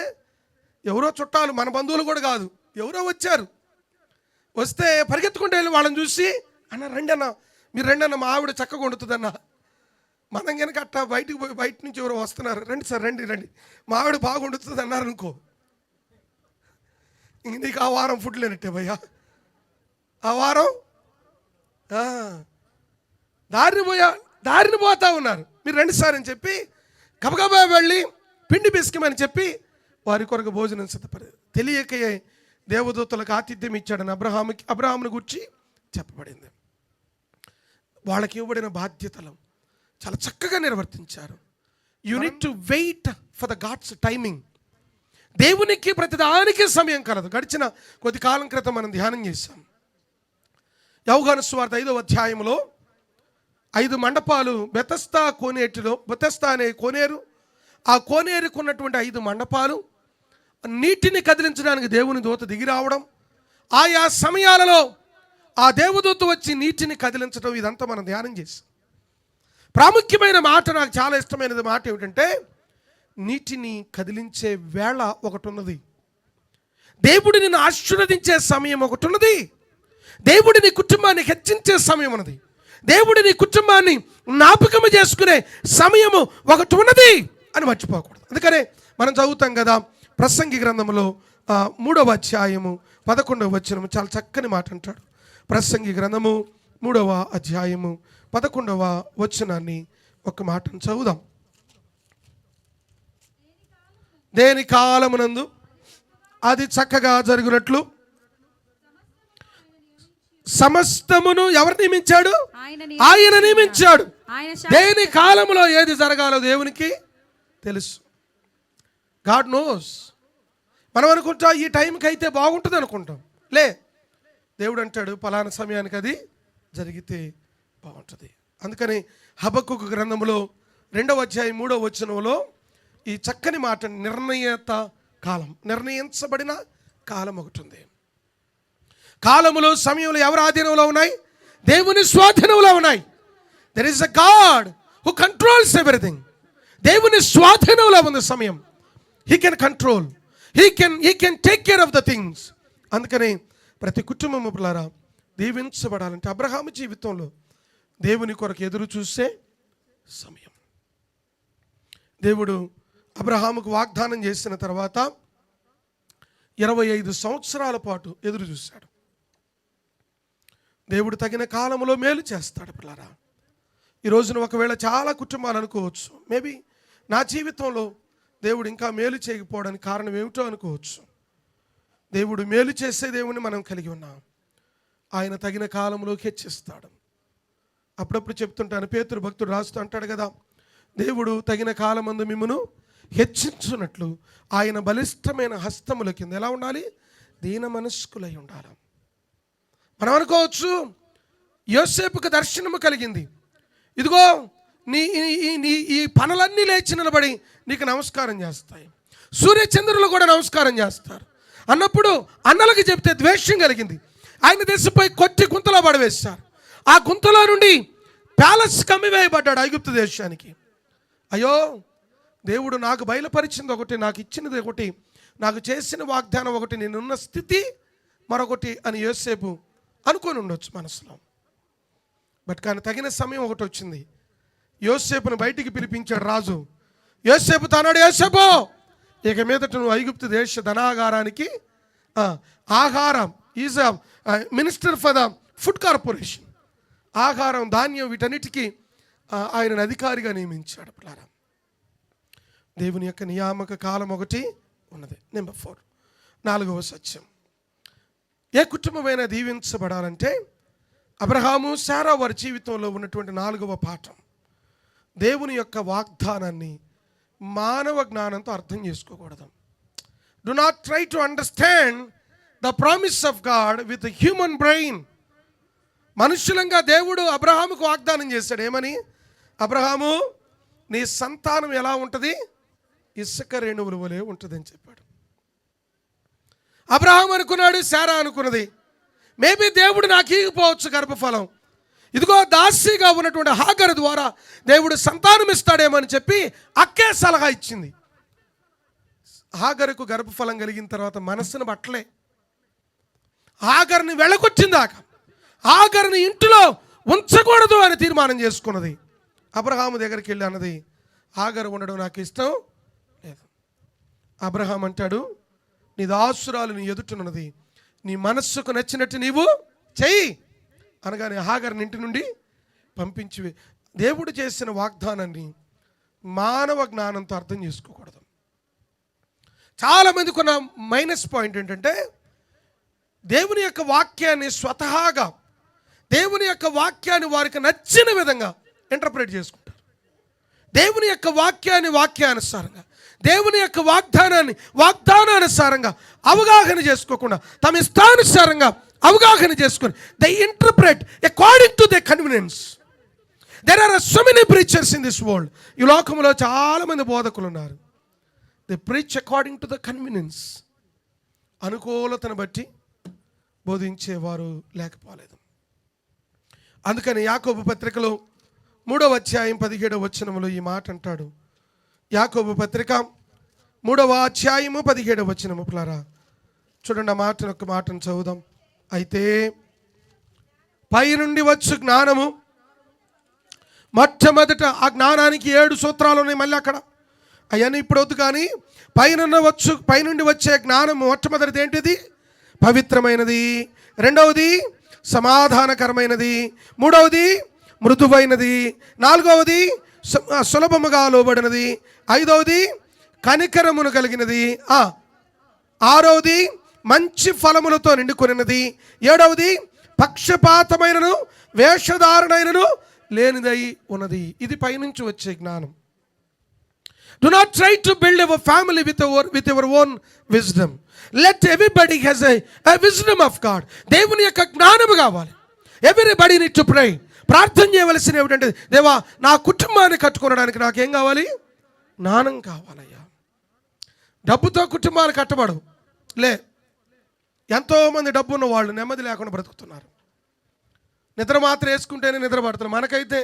S1: ఎవరో చుట్టాలు, మన బంధువులు కూడా కాదు, ఎవరో వచ్చారు. వస్తే పరిగెత్తుకుంటూ వెళ్ళి వాళ్ళని చూసి అన్న రండి అన్న, మీరు రండి అన్న, మా ఆవిడ చక్కగా వండుతుందన్న. మనం కనుక అట్టా బయట నుంచి ఎవరో వస్తున్నారు, రండి సార్ రండి, మా ఆవిడ బాగా వండుతుంది అన్నారు అనుకో, ఇంక నీకు ఆ వారం ఫుడ్ లేనట్టే భయ్యా. ఆ వారం దారిని పోతా ఉన్నారు. మీరు రండి సార్ అని చెప్పి గబగబా వెళ్ళి పిండి పిసికమని చెప్పి వారి కొరకు భోజనం సిద్ధపడి తెలియకయే దేవదూతలకు ఆతిథ్యం ఇచ్చాడని అబ్రహాముని గురించి చెప్పబడింది. వాళ్ళకి ఇవ్వబడిన బాధ్యతలు చాలా చక్కగా నిర్వర్తించారు. You need to wait for the God's timing. దేవునికి ప్రతిదానికి సమయం కలదు. గడిచిన కొద్ది కాలం క్రితం మనం ధ్యానం చేశాం. యోహాను సువార్త 5వ అధ్యాయంలో 5 మండపాలు బెతస్తా అనే కోనేరు, ఆ కోనేరుకు ఉన్నటువంటి 5 మండపాలు, నీటిని కదిలించడానికి దేవుని దూత దిగి రావడం, ఆయా సమయాలలో ఆ దేవదూత వచ్చి నీటిని కదిలించడం, ఇదంతా మనం ధ్యానం చేసాం. ప్రాముఖ్యమైన మాట, నాకు చాలా ఇష్టమైనది మాట ఏమిటంటే, నీటిని కదిలించే వేళ ఒకటి ఉన్నది, దేవుడు నిన్ను ఆశీర్వదించే సమయం ఒకటి ఉన్నది, దేవుడు నీ కుటుంబాన్ని హెచ్చించే సమయం ఉన్నది, దేవుడు నీ కుటుంబాన్ని జ్ఞాపకము చేసుకునే సమయము ఒకటి ఉన్నది అని మర్చిపోకూడదు. అందుకనే మనం చదువుతాం కదా, ప్రసంగి గ్రంథంలో 3వ అధ్యాయము 11వ వచనము చాలా చక్కని మాట అంటాడు. ప్రసంగి గ్రంథము 3వ అధ్యాయము 11వ వచనాన్ని ఒక మాటను చదువుదాం. దేని కాలమునందు అది చక్కగా జరుగునట్లు సమస్తమును ఎవరు నియమించాడు? ఆయన నియమించాడు. దేని కాలంలో ఏది జరగాలో దేవునికి తెలుసు. God knows. మనం అనుకుంటా ఈ టైంకి అయితే బాగుంటుంది అనుకుంటాం. దేవుడు అంటాడు పలానా సమయానికి అది జరిగితే బాగుంటుంది. అందుకని హబక్కూకు గ్రంథంలో 2వ అధ్యాయం 3వ వచనంలో ఈ చక్కని మాట, నిర్ణయిత కాలం, నిర్ణయించబడిన కాలం ఒకటి ఉంది. కాలములు సమయంలో ఎవరి ఆధీనంలో ఉన్నాయి? దేవుని స్వాధీనంలో ఉన్నాయి. There is a God who controls everything. దేవుని స్వాధీనంలో ఉంది సమయం. He can control, he can take care of the things. అందుకని ప్రతి కుటుంబము పిల్లారా దీవించబడాలంటే అబ్రహాము జీవితంలో దేవుని కొరకు ఎదురు చూసే సమయం. దేవుడు అబ్రహాముకు వాగ్దానం చేసిన తర్వాత 25 సంవత్సరాల పాటు ఎదురు చూశాడు. దేవుడు తగిన కాలంలో మేలు చేస్తాడు పిల్లారా. ఈ రోజున ఒకవేళ చాలా కుటుంబాలు అనుకోవచ్చు, మేబీ నా జీవితంలో దేవుడు ఇంకా మేలు చేయకపోవడానికి కారణం ఏమిటో అనుకోవచ్చు. దేవుడు మేలు చేసే దేవుని మనం కలిగి ఉన్నాం. ఆయన తగిన కాలంలోకి హెచ్చిస్తాడు. అప్పుడప్పుడు చెప్తుంటాను, పేతురు భక్తుడు రాస్తూ అంటాడు కదా, దేవుడు తగిన కాలమందు మిమ్మును హెచ్చించున్నట్లు ఆయన బలిష్టమైన హస్తముల కింద ఎలా ఉండాలి? దీన మనస్కులై ఉండాలి. మనం అనుకోవచ్చు యోసేపుకు దర్శనము కలిగింది, ఇదిగో నీ ఈ పనులన్నీ లేచి నిలబడి నీకు నమస్కారం చేస్తాయి, సూర్యచంద్రులు కూడా నమస్కారం చేస్తారు అన్నప్పుడు అన్నలకు చెప్తే ద్వేషం కలిగింది. ఆయన దేశంపై కొట్టి గుంతలో పడవేశారు. ఆ గుంతలో నుండి ప్యాలెస్ కమ్మివేయబడ్డాడు ఐగుప్తు దేశానికి. అయ్యో, దేవుడు నాకు బయలుపరిచింది ఒకటి, నాకు ఇచ్చినది ఒకటి, నాకు చేసిన వాగ్దానం ఒకటి, నేనున్న స్థితి మరొకటి అని యోసేపు అనుకొని ఉండొచ్చు మనసులో. బట్ కానీ తగిన సమయం ఒకటి వచ్చింది. యోసేపును బయటికి పిలిపించాడు రాజు. యోసేపు తన్నాడు, యోసేపు ఇక మీదట నువ్వు ఐగుప్తు దేశ ధనాగారానికి ఆహారం, is minister for the food corporation, ఆహారం ధాన్యం వీటన్నిటికీ ఆయనను అధికారిగా నియమించాడు. పిల్లారా, దేవుని యొక్క నియామక కాలం ఒకటి ఉన్నది. నెంబర్ 4, 4వ సత్యం. ఏ కుటుంబమైనా దీవించబడాలంటే అబ్రహాము శారా వారి జీవితంలో ఉన్నటువంటి 4వ పాఠం, దేవుని యొక్క వాగ్దానాన్ని మానవ జ్ఞానంతో అర్థం చేసుకోకూడదు. Do not try to understand the promise of God with human brain. మనుషులంగా దేవుడు అబ్రహాముకు వాగ్దానం చేశాడు. ఏమని? అబ్రహాము, నీ సంతానం ఎలా ఉంటుంది? ఇసుక రేణువుల వలె ఉంటుందని చెప్పాడు. అబ్రహాం అనుకున్నాడు, శారా అనుకున్నది, మేబీ దేవుడు నాకు ఇవ్వకపోవచ్చు గర్భఫలం, ఇదిగో దాసిగా ఉన్నటువంటి హాగరు ద్వారా దేవుడు సంతానం ఇస్తాడేమని చెప్పి అక్కే సలహా ఇచ్చింది. హాగరుకు గర్భఫలం కలిగిన తర్వాత మనస్సును బట్టలే, హాగర్ని వెళ్ళగొచ్చిందాక, హాగర్ని ఇంటిలో ఉంచకూడదు అని తీర్మానం చేసుకున్నది. అబ్రహాము దగ్గరికి వెళ్ళి అన్నది, హాగరు ఉండడం నాకు ఇష్టం లేదు. అబ్రహాం అంటాడు, నీ దాసురాలు నీ ఎదుటనున్నది, నీ మనస్సుకు నచ్చినట్టు నీవు చెయ్యి అనగానే హాగర్ని ఇంటి నుండి పంపించి, దేవుడు చేసిన వాగ్దానాన్ని మానవ జ్ఞానంతో అర్థం చేసుకోకూడదు. చాలామందికి ఉన్న మైనస్ పాయింట్ ఏంటంటే దేవుని యొక్క వాక్యాన్ని స్వతహాగా, దేవుని యొక్క వాక్యాన్ని వారికి నచ్చిన విధంగా ఇంటర్ప్రిట్ చేసుకుంటారు. దేవుని యొక్క వాక్యాన్ని వాక్యానుసారంగా, దేవుని యొక్క వాగ్దానానుసారంగా అవగాహన చేసుకోకుండా తమ ఇష్టానుసారంగా అవగాహన చేసుకుని they interpret according to the convenience. There are so many preachers in this world. ఈ లోకంలో చాలామంది బోధకులు ఉన్నారు. They preach according to the convenience. అనుకూలతను బట్టి బోధించేవారు లేకపోలేదు. అందుకని యాకోబు పత్రికలో 3వ అధ్యాయం 17వ వచనంలో ఈ మాట అంటాడు. యాకోబు పత్రిక 3వ అధ్యాయము 17వ వచనము. పిల్లారా చూడండి, ఆ మాటను ఒక మాటను చదువుదాం. అయితే పై నుండి వచ్చు జ్ఞానము, మొట్టమొదట ఆ జ్ఞానానికి 7 సూత్రాలు ఉన్నాయి. మళ్ళీ అక్కడ అవన్నీ ఇప్పుడు వద్దు, కానీ పైనుండి వచ్చే జ్ఞానము మొట్టమొదటిది ఏంటిది? పవిత్రమైనది. రెండవది సమాధానకరమైనది. మూడవది మృదువైనది. నాలుగవది సులభముగా లోబడినది. ఐదవది కనికరమును కలిగినది. ఆరవది మంచి ఫలములతో నిండుకొనినది. ఏడవది పక్షపాతమైనను వేషధారణైనను లేనిదై ఉన్నది. ఇది పైనుంచి వచ్చే జ్ఞానం. Do not try to build your family with your own wisdom. Let everybody has a wisdom of God. దేవుని యొక్క జ్ఞానము కావాలి. Everybody need to pray. ప్రార్థన చేయవలసిన ఏమిటంటే, దేవా నా కుటుంబాన్ని కట్టుకోవడానికి నాకేం కావాలి? జ్ఞానం కావాలయ్యా. డబ్బుతో కుటుంబాలు కట్టబడవు. ఎంతోమంది డబ్బు ఉన్న వాళ్ళు నెమ్మది లేకుండా బ్రతుకుతున్నారు. నిద్ర మాత్రం వేసుకుంటేనే నిద్ర పడుతున్నారు. మనకైతే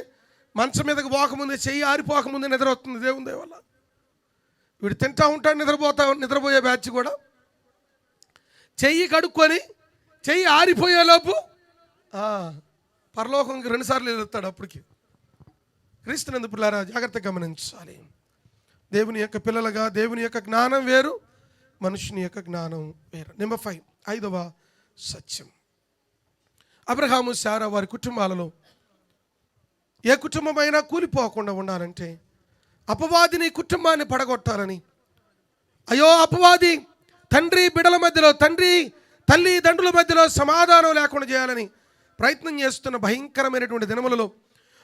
S1: మంచం మీదకి పోకముందే, చెయ్యి ఆరిపోకముందే నిద్ర వస్తుంది. దేవుని దయ వల్ల వీడు తింటా ఉంటాడు, నిద్రపోయే బ్యాచ్ కూడా చెయ్యి కడుక్కొని చెయ్యి ఆరిపోయేలోపు పరలోకంకి 2 సార్లు వెళ్తాడు. అప్పటికి క్రీస్తునందు పిల్లారా జాగ్రత్తగా గమనించాలి. దేవుని యొక్క పిల్లలుగా దేవుని యొక్క జ్ఞానం వేరు, మనుషుని యొక్క జ్ఞానం వేరు. నెంబర్ 5, 5వ సత్యం. అబ్రహాము శారా వారి కుటుంబాలలో ఏ కుటుంబమైనా కూలిపోకుండా ఉండాలంటే అపవాదిని కుటుంబాన్ని పడగొట్టాలని, అయ్యో అపవాది తండ్రి బిడ్డల మధ్యలో, తల్లి తండ్రుల మధ్యలో సమాధానం లేకుండా చేయాలని ప్రయత్నం చేస్తున్న భయంకరమైనటువంటి దినములలో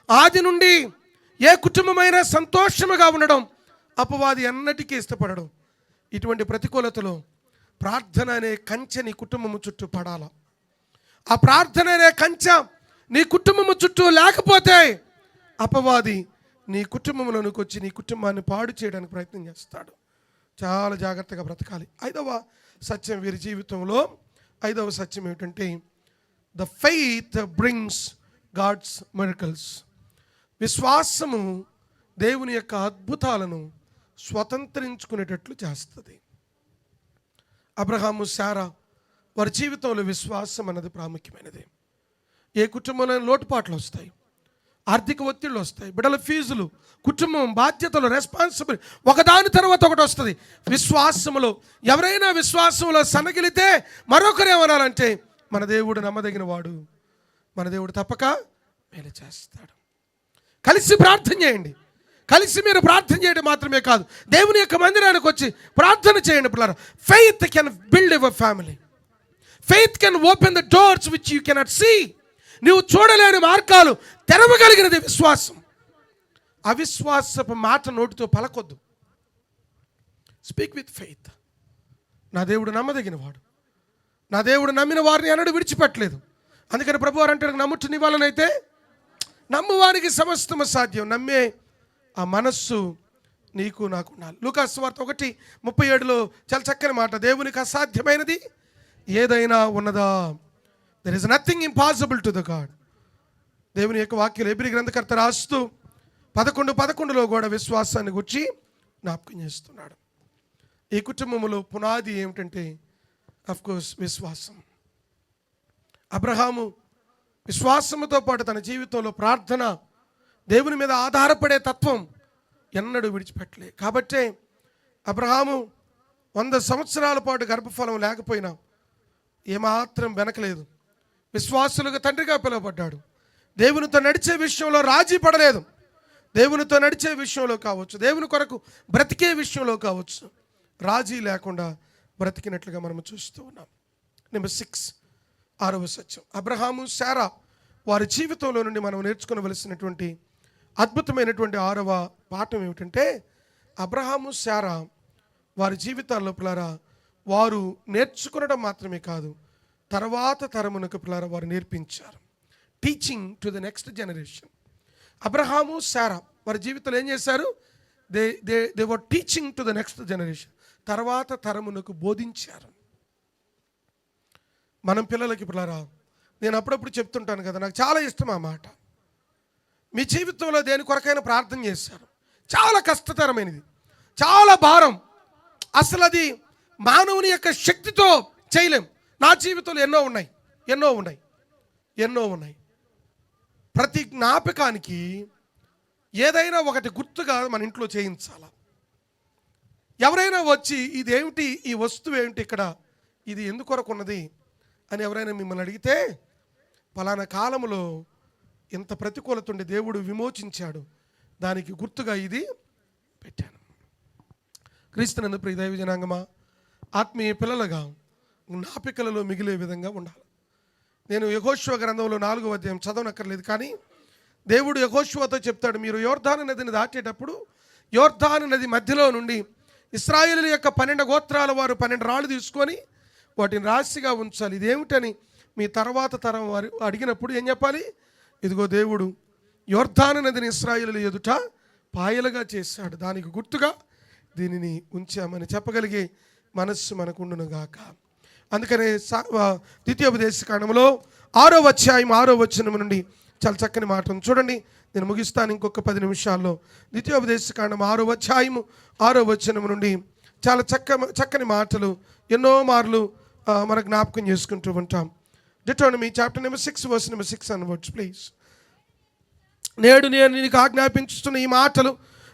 S1: ఆది నుండి ఏ కుటుంబమైనా సంతోషముగా ఉండడం అపవాది ఎన్నటికీ ఇష్టపడడం. ఇటువంటి ప్రతికూలతలో ప్రార్థన అనే కంచె నీ కుటుంబము చుట్టూ పడాల. ఆ ప్రార్థన అనే కంచె నీ కుటుంబము చుట్టూ లేకపోతే అపవాది నీ కుటుంబంలోనికి వచ్చి నీ కుటుంబాన్ని పాడు చేయడానికి ప్రయత్నం చేస్తాడు. చాలా జాగ్రత్తగా బ్రతకాలి. 5వ సత్యం వీరి జీవితంలో 5వ సత్యం ఏమిటంటే, the faith brings God's miracles. విశ్వాసము దేవుని యొక్క అద్భుతాలను స్వతంత్రించుకునేటట్లు చేస్తుంది. అబ్రహాము శారా వారి జీవితంలో విశ్వాసం అన్నది ప్రాముఖ్యమైనది. ఏ కుటుంబంలో లోటుపాట్లు వస్తాయి, ఆర్థిక ఒత్తిళ్ళు వస్తాయి, బిడ్డల ఫీజులు, కుటుంబం బాధ్యతలు, రెస్పాన్సిబిలిటీ ఒకదాని తర్వాత ఒకటి వస్తుంది. విశ్వాసములో ఎవరైనా విశ్వాసంలో సన్నగిలితే మరొకరు ఏమనాలంటే, మన దేవుడు నమ్మదగిన వాడు, మన దేవుడు తప్పక మేలు చేస్తాడు. కలిసి ప్రార్థన చేయండి. కలిసి మీరు ప్రార్థన చేయడం మాత్రమే కాదు, దేవుని యొక్క మందిరానికి వచ్చి ప్రార్థన చేయండి పిల్లలు. Faith can build your family. Faith can open the doors which you cannot see. నువ్వు చూడలేని మార్గాలు తెరవగలిగినది విశ్వాసం. అవిశ్వాసపు మాట నోటితో పలకొద్దు. Speak with faith. నా దేవుడు నమ్మదగిన వాడు, నా దేవుడు నమ్మిన వారిని అన్నడు విడిచిపెట్టలేదు. అందుకని ప్రభు వారు అంటారు, నమ్ముట నీ వలనైతే నమ్మువానికి సమస్తము సాధ్యం. నమ్మే ఆ మనస్సు నీకు నాకు ఉండాలి. లూకాసు సువార్త 1:37లో చాలా చక్కని మాట, దేవునికి అసాధ్యమైనది ఏదైనా ఉన్నదా? There is nothing impossible to the God. దేవుని యొక్క వాక్యాలు ఎబ్రీ గ్రంథకర్త రాస్తూ 11:11లో కూడా విశ్వాసాన్ని గురించి జ్ఞాపకం చేస్తున్నాడు. ఈ కుటుంబంలో పునాది ఏమిటంటే అఫ్కోర్స్ విశ్వాసం. అబ్రహాము విశ్వాసముతో పాటు తన జీవితంలో ప్రార్థన, దేవుని మీద ఆధారపడే తత్వం ఎన్నడూ విడిచిపెట్టలే. కాబట్టే అబ్రహాము 100 సంవత్సరాల పాటు గర్భఫలం లేకపోయినా ఏమాత్రం వెనకలేదు. విశ్వాసులకు తండ్రిగా పిలువబడ్డాడు. దేవునితో నడిచే విషయంలో రాజీ పడలేదు. దేవునితో నడిచే విషయంలో కావచ్చు, దేవుని కొరకు బ్రతికే విషయంలో కావచ్చు, రాజీ లేకుండా బ్రతికినట్లుగా మనం చూస్తూ ఉన్నాం. నెంబర్ 6, 6వ సత్యం. అబ్రహాము శారా వారి జీవితంలో నుండి మనం నేర్చుకోవలసినటువంటి అద్భుతమైనటువంటి 6వ పాఠం ఏమిటంటే, అబ్రహాము శారా వారి జీవితాల్లో పిల్లారా వారు నేర్చుకునడం మాత్రమే కాదు, తర్వాత తరమునకు పిల్లారా వారు నేర్పించారు. Teaching to the next generation. Abraham Sarah వారి జీవితంలో ఏం చేశారు? They were teaching to the next generation. తర్వాత తరమునకు బోధించారు. మనం పిల్లలకి పిల్లారా, నేను అప్పుడప్పుడు చెప్తుంటాను కదా, నాకు చాలా ఇష్టం ఆ మాట. మీ జీవితంలో దేని కొరకైనా ప్రార్థన చేశారు, చాలా కష్టతరమైనది, చాలా భారం, అసలు అది మానవుని యొక్క శక్తితో చేయలేం. నా జీవితంలో ఎన్నో ఉన్నాయి. ప్రతి జ్ఞాపకానికి ఏదైనా ఒకటి గుర్తుగా మన ఇంట్లో చేయించాల. ఎవరైనా వచ్చి ఇదేమిటి, ఈ వస్తువు ఏమిటి ఇక్కడ, ఇది ఎందుకొరకు ఉన్నది అని ఎవరైనా మిమ్మల్ని అడిగితే, ఫలానా కాలంలో ఇంత ప్రతికూలత ఉండి దేవుడు విమోచించాడు, దానికి గుర్తుగా ఇది పెట్టాను. క్రీస్తునందు ప్రియ దైవ జనాంగమా, ఆత్మీయ పిల్లలుగా జ్ఞాపికలలో మిగిలే విధంగా ఉండాలి. నేను యెహోషువ గ్రంథంలో 4వ అధ్యాయం చదవనక్కర్లేదు, కానీ దేవుడు యెహోషువతో చెప్తాడు, మీరు యోర్దాను నదిని దాటేటప్పుడు యోర్దాను నది మధ్యలో నుండి ఇశ్రాయేలు యొక్క 12 గోత్రాల వారు 12 రాళ్ళు తీసుకొని వాటిని రాశిగా ఉంచాలి. ఇదేమిటని మీ తర్వాత తరం వారు అడిగినప్పుడు ఏం చెప్పాలి? ఇదిగో దేవుడు యోర్దాను నదిని ఇశ్రాయేలు ఎదుట పాయలుగా చేశాడు, దానికి గుర్తుగా దీనిని ఉంచామని చెప్పగలిగే మనస్సు మనకుండును గాక. అందుకనే ద్వితీయోపదేశకాండములో 6వ అధ్యాయం 6వ వచనం నుండి చాలా చక్కని మాట ఉంది. చూడండి, నేను ముగిస్తాను ఇంకొక 10 నిమిషాల్లో. ద్వితీయోపదేశకాండం 6వ అధ్యాయం 6వ వచనం నుండి చాలా చక్కని మాటలు ఎన్నో మార్లు మన జ్ఞాపకం చేసుకుంటూ ఉంటాం. Deuteronomy chapter number 6 verse number 6 onwards please. నేడు నేను నీకు ఆజ్ఞాపించుతున్న ఈ మాటలు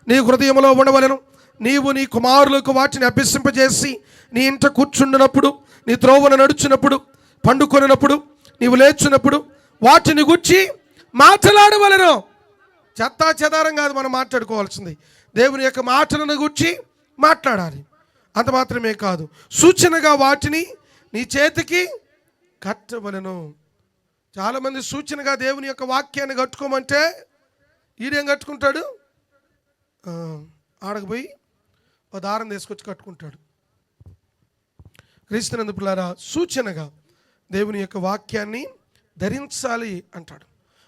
S1: నీ హృదయంలో ఉండవలెను. నీవు నీ కుమారులకు వాటిని అభ్యసింపజేసి నీ ఇంట కూర్చుండినప్పుడు, నీ త్రోవను నడుచున్నప్పుడు, పండుకొనినప్పుడు, నీవు లేచున్నప్పుడు వాటిని గుర్చి మాట్లాడవలెను. చెత్తా చెదారం కాదు మనం మాట్లాడుకోవాల్సింది, దేవుని యొక్క మాటలను గుర్చి మాట్లాడాలి. అంత మాత్రమే కాదు, సూచనగా వాటిని నీ చేతికి కట్టవలెను. చాలామంది సూచనగా దేవుని యొక్క వాక్యాన్ని కట్టుకోమంటే ఈడేం కట్టుకుంటాడు? ఆడకపోయి ఓ దారం తీసుకొచ్చి కట్టుకుంటాడు. క్రీస్తునందు పిల్లారా, సూచనగా దేవుని యొక్క వాక్యాన్ని ధరించాలి అంటాడు.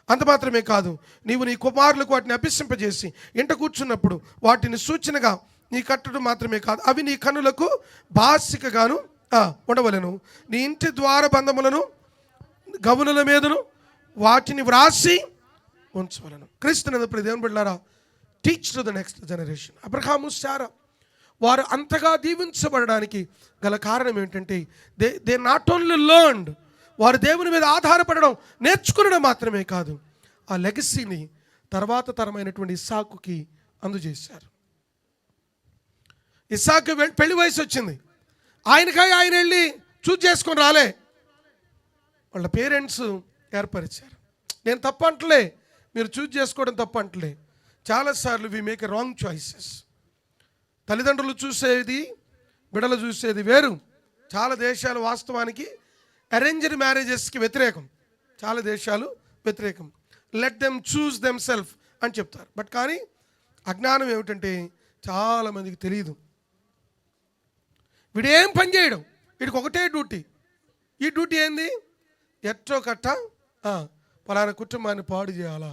S1: అంత మాత్రమే కాదు, నీవు నీ కుమారులకు వాటిని అభ్యసింపజేసి ఇంట కూర్చున్నప్పుడు వాటిని సూచనగా నీ కట్టడం మాత్రమే కాదు, అవి నీ కన్నులకు బాసికగాను ఉండవలెను. నీ ఇంటి ద్వార బంధములను గవునుల మీదను వాటిని వ్రాసి ఉంచవలను. క్రీస్తునందు దేవుని బిడ్డలారా, teach to the next generation. Abraham, Sarah వారు అంతగా దీవించబడడానికి గల కారణం ఏంటంటే దే నాట్ ఓన్లీ లెర్న్డ్, వారు దేవుని మీద ఆధారపడడం నేర్చుకునడం మాత్రమే కాదు, ఆ లెగసీని తర్వాత తరమైనటువంటి ఇస్సాకుకి అందజేశారు. ఇస్సాకు పెళ్లి వయసు వచ్చింది, ఆయన వెళ్ళి చూజ్ చేసుకొని రాలే, వాళ్ళ పేరెంట్స్ ఏర్పరిచారు. నేను తప్పంటలే, మీరు చూజ్ చేసుకోవడం తప్పంటలే. చాలాసార్లు we make a wrong choices. తల్లిదండ్రులు చూసేది, బిడ్డలు చూసేది వేరు. చాలా దేశాలు వాస్తవానికి అరేంజ్డ్ మ్యారేజెస్కి వ్యతిరేకం, చాలా దేశాలు వ్యతిరేకం. Let them choose them self అని చెప్తారు. బట్ కానీ అజ్ఞానం ఏమిటంటే చాలామందికి తెలియదు. వీడేం పని చేయడం, వీడికి ఒకటే డ్యూటీ. ఈ డ్యూటీ ఏంది? ఎట్టో కట్ట పలానా కుటుంబాన్ని పాడు చేయాలా,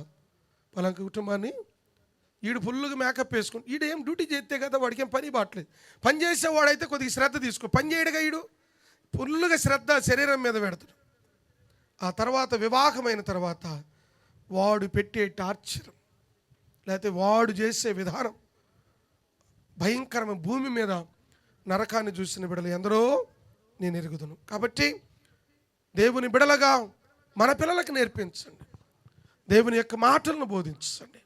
S1: పలానా కుటుంబాన్ని. వీడు ఫుల్గా మేకప్ వేసుకుని వీడు ఏం డ్యూటీ చేస్తే కదా, వాడికి ఏం పని బాట్లేదు. పని చేసేవాడైతే కొద్దిగా శ్రద్ధ తీసుకో, పని చేయడుగా వీడు ఫుల్గా శ్రద్ధ శరీరం మీద పెడతాడు. ఆ తర్వాత వివాహమైన తర్వాత వాడు పెట్టే టార్చర్, లేకపోతే వాడు చేసే విధానం భయంకరమైన, భూమి మీద నరకాన్ని చూసిన బిడలు ఎందరో నేను ఎరుగుదును. కాబట్టి దేవుని బిడలగా మన పిల్లలకు నేర్పించండి, దేవుని యొక్క మాటలను బోధించండి.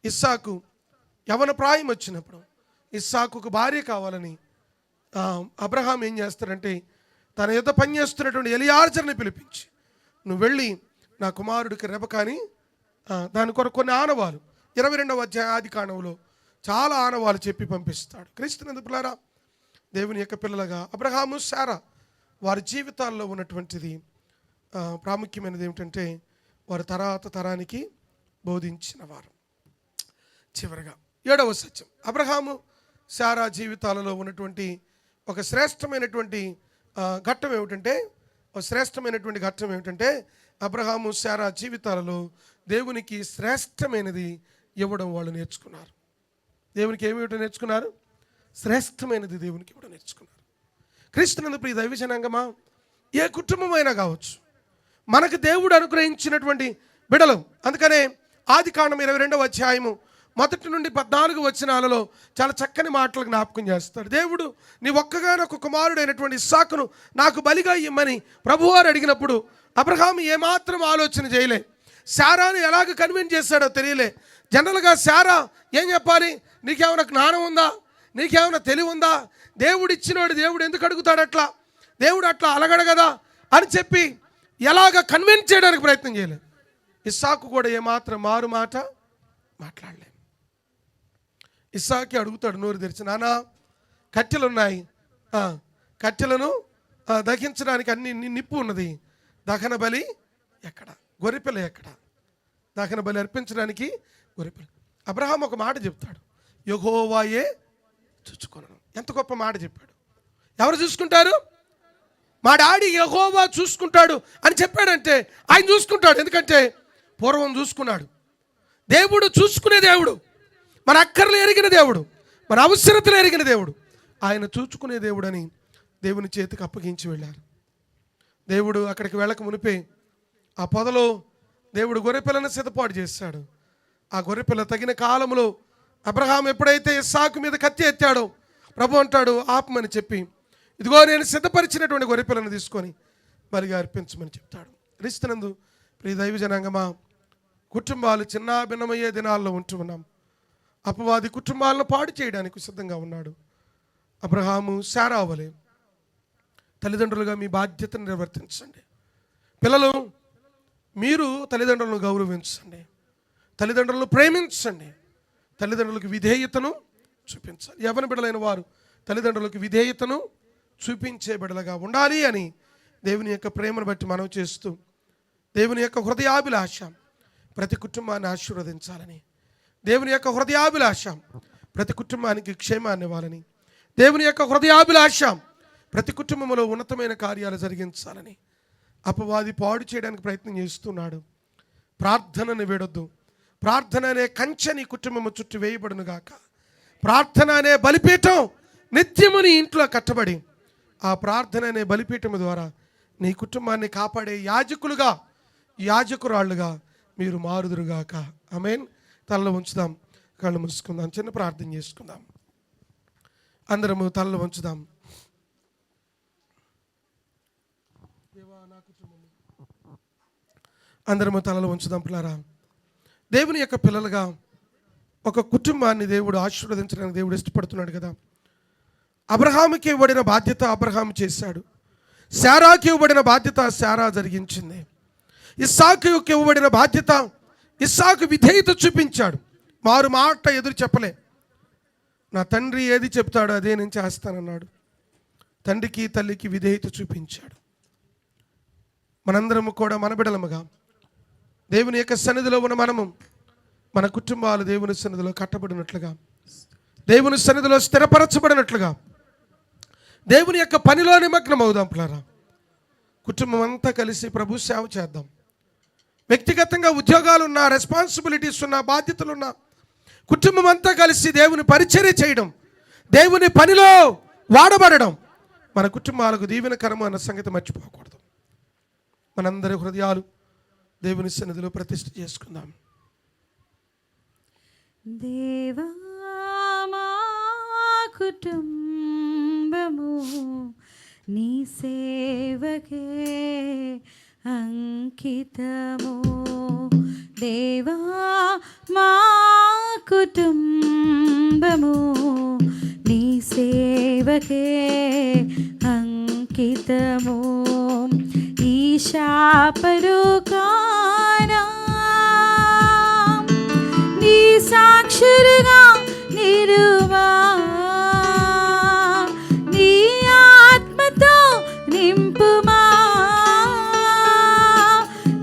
S1: ఇస్సాకు యవన ప్రాయం వచ్చినప్పుడు ఇస్సాకుకు భార్య కావాలని అబ్రహాం ఏం చేస్తాడంటే తన యొద్ద పనిచేస్తున్నటువంటి ఎలియాజర్ని పిలిపించి, నువ్వు వెళ్ళి నా కుమారుడికి రెబకాని దాని కొరకు కొన్ని ఆనవాలు 22వ అధ్యాయం ఆదికాండంలో చాలా ఆనవాలు చెప్పి పంపిస్తాడు. క్రీస్తునందు పిల్లారా, దేవుని యొక్క పిల్లలుగా అబ్రహాము, శారా వారి జీవితాల్లో ఉన్నటువంటిది ప్రాముఖ్యమైనది ఏమిటంటే వారు తరానికి బోధించిన వారు. చివరగా 7వ సత్యం, అబ్రహాము, శారా జీవితాలలో ఉన్నటువంటి ఒక శ్రేష్టమైనటువంటి ఘట్టం ఏమిటంటే అబ్రహాము, శారా జీవితాలలో దేవునికి శ్రేష్టమైనది ఇవ్వడం వాళ్ళు నేర్చుకున్నారు. దేవునికి ఏమిటో నేర్చుకున్నారు? శ్రేష్టమైనది దేవునికి ఇవ్వడం నేర్చుకున్నారు. క్రీస్తునందు ప్రియ దైవ జనాంగమా, ఏ కుటుంబమైనా కావచ్చు, మనకు దేవుడు అనుగ్రహించినటువంటి బిడలు. అందుకనే ఆదికాండం 22వ అధ్యాయము 1 నుండి 14 వచనాలలో చాలా చక్కని మాటలు జ్ఞాపకం చేస్తాడు. దేవుడు నీ ఒక్కగానొక్క కుమారుడైనటువంటి ఇస్సాకును నాకు బలిగా ఇమ్మని ప్రభువారు అడిగినప్పుడు అబ్రహాము ఏమాత్రం ఆలోచన చేయలే. శారాను ఎలాగ కన్విన్స్ చేశాడో తెలియలే. జనరల్గా శారా ఏం చెప్పాలి? నీకేమైనా జ్ఞానం ఉందా, నీకేమైనా తెలివి ఉందా, దేవుడు ఇచ్చినోడు దేవుడు ఎందుకు అడుగుతాడు, అట్లా దేవుడు అట్లా అలగడు కదా అని చెప్పి ఎలాగ కన్విన్స్ చేయడానికి ప్రయత్నం చేయలేదు. ఇస్సాకు కూడా ఏమాత్రం మారు మాట మాట్లాడలేదు. ఇస్సాకి అడుగుతాడు నోరు తెరిచి, నానా కట్టెలు ఉన్నాయి, కట్టెలను దహించడానికి అన్ని నిప్పు ఉన్నది, దహన బలి ఎక్కడ, గొర్రెపిల్ల ఎక్కడ, దహన బలి అర్పించడానికి గొర్రెపిల్ల. అబ్రహాం ఒక మాట చెప్తాడు, యెహోవాయే చూసుకున్నాను. ఎంత గొప్ప మాట చెప్పాడు. ఎవరు చూసుకుంటారు? మా డాడీ యెహోవా చూసుకుంటాడు అని చెప్పాడంటే ఆయన చూసుకుంటాడు. ఎందుకంటే పూర్వం చూసుకున్నాడు. దేవుడు చూసుకునే దేవుడు, మన అక్కర్లు ఎరిగిన దేవుడు, మన అవసరతలు ఎరిగిన దేవుడు, ఆయన చూసుకునే దేవుడు అని దేవుని చేతికి అప్పగించి వెళ్ళారు. దేవుడు అక్కడికి వెళ్ళక మునిపే ఆ పొదలో దేవుడు గొర్రెపిల్లను సిద్ధపాటు చేశాడు. ఆ గొర్రెపిల్ల తగిన కాలంలో అబ్రహాం ఎప్పుడైతే ఇస్సాకు మీద కత్తి ఎత్తాడో ప్రభు అంటాడు, ఆపమని చెప్పి, ఇదిగో నేను సిద్ధపరిచినటువంటి గొర్రెపిల్లను తీసుకొని బలిగా అర్పించమని చెప్తాడు. క్రీస్తునందు ప్రియ దైవ జనాంగమా, కుటుంబాలు చిన్న భిన్నమయ్యే దినాల్లో ఉంటూ ఉన్నాం. అపవాది కుటుంబాలను పాడు చేయడానికి సిద్ధంగా ఉన్నాడు. అబ్రహాము శారా వలె తల్లిదండ్రులుగా మీ బాధ్యతను నిర్వర్తించండి. పిల్లలు, మీరు తల్లిదండ్రులను గౌరవించండి, తల్లిదండ్రులను ప్రేమించండి, తల్లిదండ్రులకు విధేయతను చూపించాలి. యవ్వన బిడ్డలైన వారు తల్లిదండ్రులకు విధేయతను చూపించే బిడ్డలుగా ఉండాలి అని దేవుని యొక్క ప్రేమను బట్టి మనం చేస్తూ, దేవుని యొక్క హృదయాభిలాష ప్రతి కుటుంబాన్ని ఆశీర్వదించాలని, దేవుని యొక్క హృదయాభిలాష ప్రతి కుటుంబానికి క్షేమాన్ని ఇవ్వాలని, దేవుని యొక్క హృదయాభిలాష ప్రతి కుటుంబంలో ఉన్నతమైన కార్యాలు జరిగించాలని అపవాది పాడు చేయడానికి ప్రయత్నం చేస్తున్నాడు. ప్రార్థనను వీడొద్దు. ప్రార్థన అనే కంచె నీ కుటుంబము చుట్టూ వేయబడును గాక. ప్రార్థన అనే బలిపీఠం నిత్యము నీ ఇంట్లో కట్టబడి, ఆ ప్రార్థన అనే బలిపీఠము ద్వారా నీ కుటుంబాన్ని కాపాడే యాజకులుగా, యాజకురాళ్ళుగా మీరు మారుదురుగాక. ఆమేన్. తలలో ఉంచుదాం, కళ్ళు మూసుకుందాం, చిన్న ప్రార్థన చేసుకుందాం. అందరము తలలో ఉంచుదాం. అందరము తలలో ఉంచుదాం. పిల్లరా, దేవుని యొక్క పిల్లలుగా ఒక కుటుంబాన్ని దేవుడు ఆశీర్వదించడానికి దేవుడు ఇష్టపడుతున్నాడు కదా. అబ్రహాముకి ఇవ్వబడిన బాధ్యత అబ్రహాము చేశాడు. శారాకి ఇవ్వబడిన బాధ్యత శారా జరిగించింది. ఇస్సాకుకి ఇవ్వబడిన బాధ్యత ఇస్సాకు విధేయత చూపించాడు. మారు మాట ఎదురు చెప్పలే. నా తండ్రి ఏది చెప్తాడో అదే నేను చేస్తానన్నాడు. తండ్రికి తల్లికి విధేయత చూపించాడు. మనందరము కూడా మన బిడ్డలముగా దేవుని యొక్క సన్నిధిలో ఉన్న మనము, మన కుటుంబాలు దేవుని సన్నిధిలో కట్టబడినట్లుగా, దేవుని సన్నిధిలో స్థిరపరచబడినట్లుగా దేవుని యొక్క పనిలో నిమగ్నం అవుదాం. పిల్లరా, కుటుంబం అంతా కలిసి ప్రభు సేవ చేద్దాం. వ్యక్తిగతంగా ఉద్యోగాలున్నా, రెస్పాన్సిబిలిటీస్ ఉన్న, బాధ్యతలున్న కుటుంబం అంతా కలిసి దేవుని పరిచర్య చేయడం, దేవుని పనిలో వాడబడడం మన కుటుంబాలకు దీవెనకరము అన్న సంగతి మర్చిపోకూడదు. మనందరి హృదయాలు దేవుని సన్నిధిలో ప్రతిష్ఠ చేసుకుందాం.
S2: దేవా మా కుటుంబము నీ సేవకే అంకితము. దేవా మా కుటుంబము నీ సేవకే అంకితము. ఈశాపరుకానా నీ సాక్షులుగా నిలువా, నీ ఆత్మతో నింపుమా,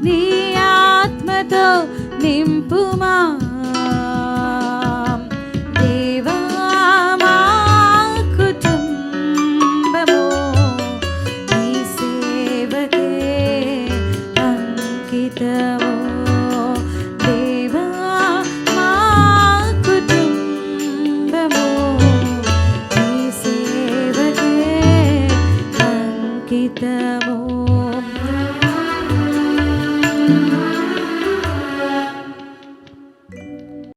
S2: నీ ఆత్మతో నింపుమా. దేవా మా కుటుంబము నీ సేవకే అంకితము. దేవా మా కుటుంబము నీ సేవకే అంకితము.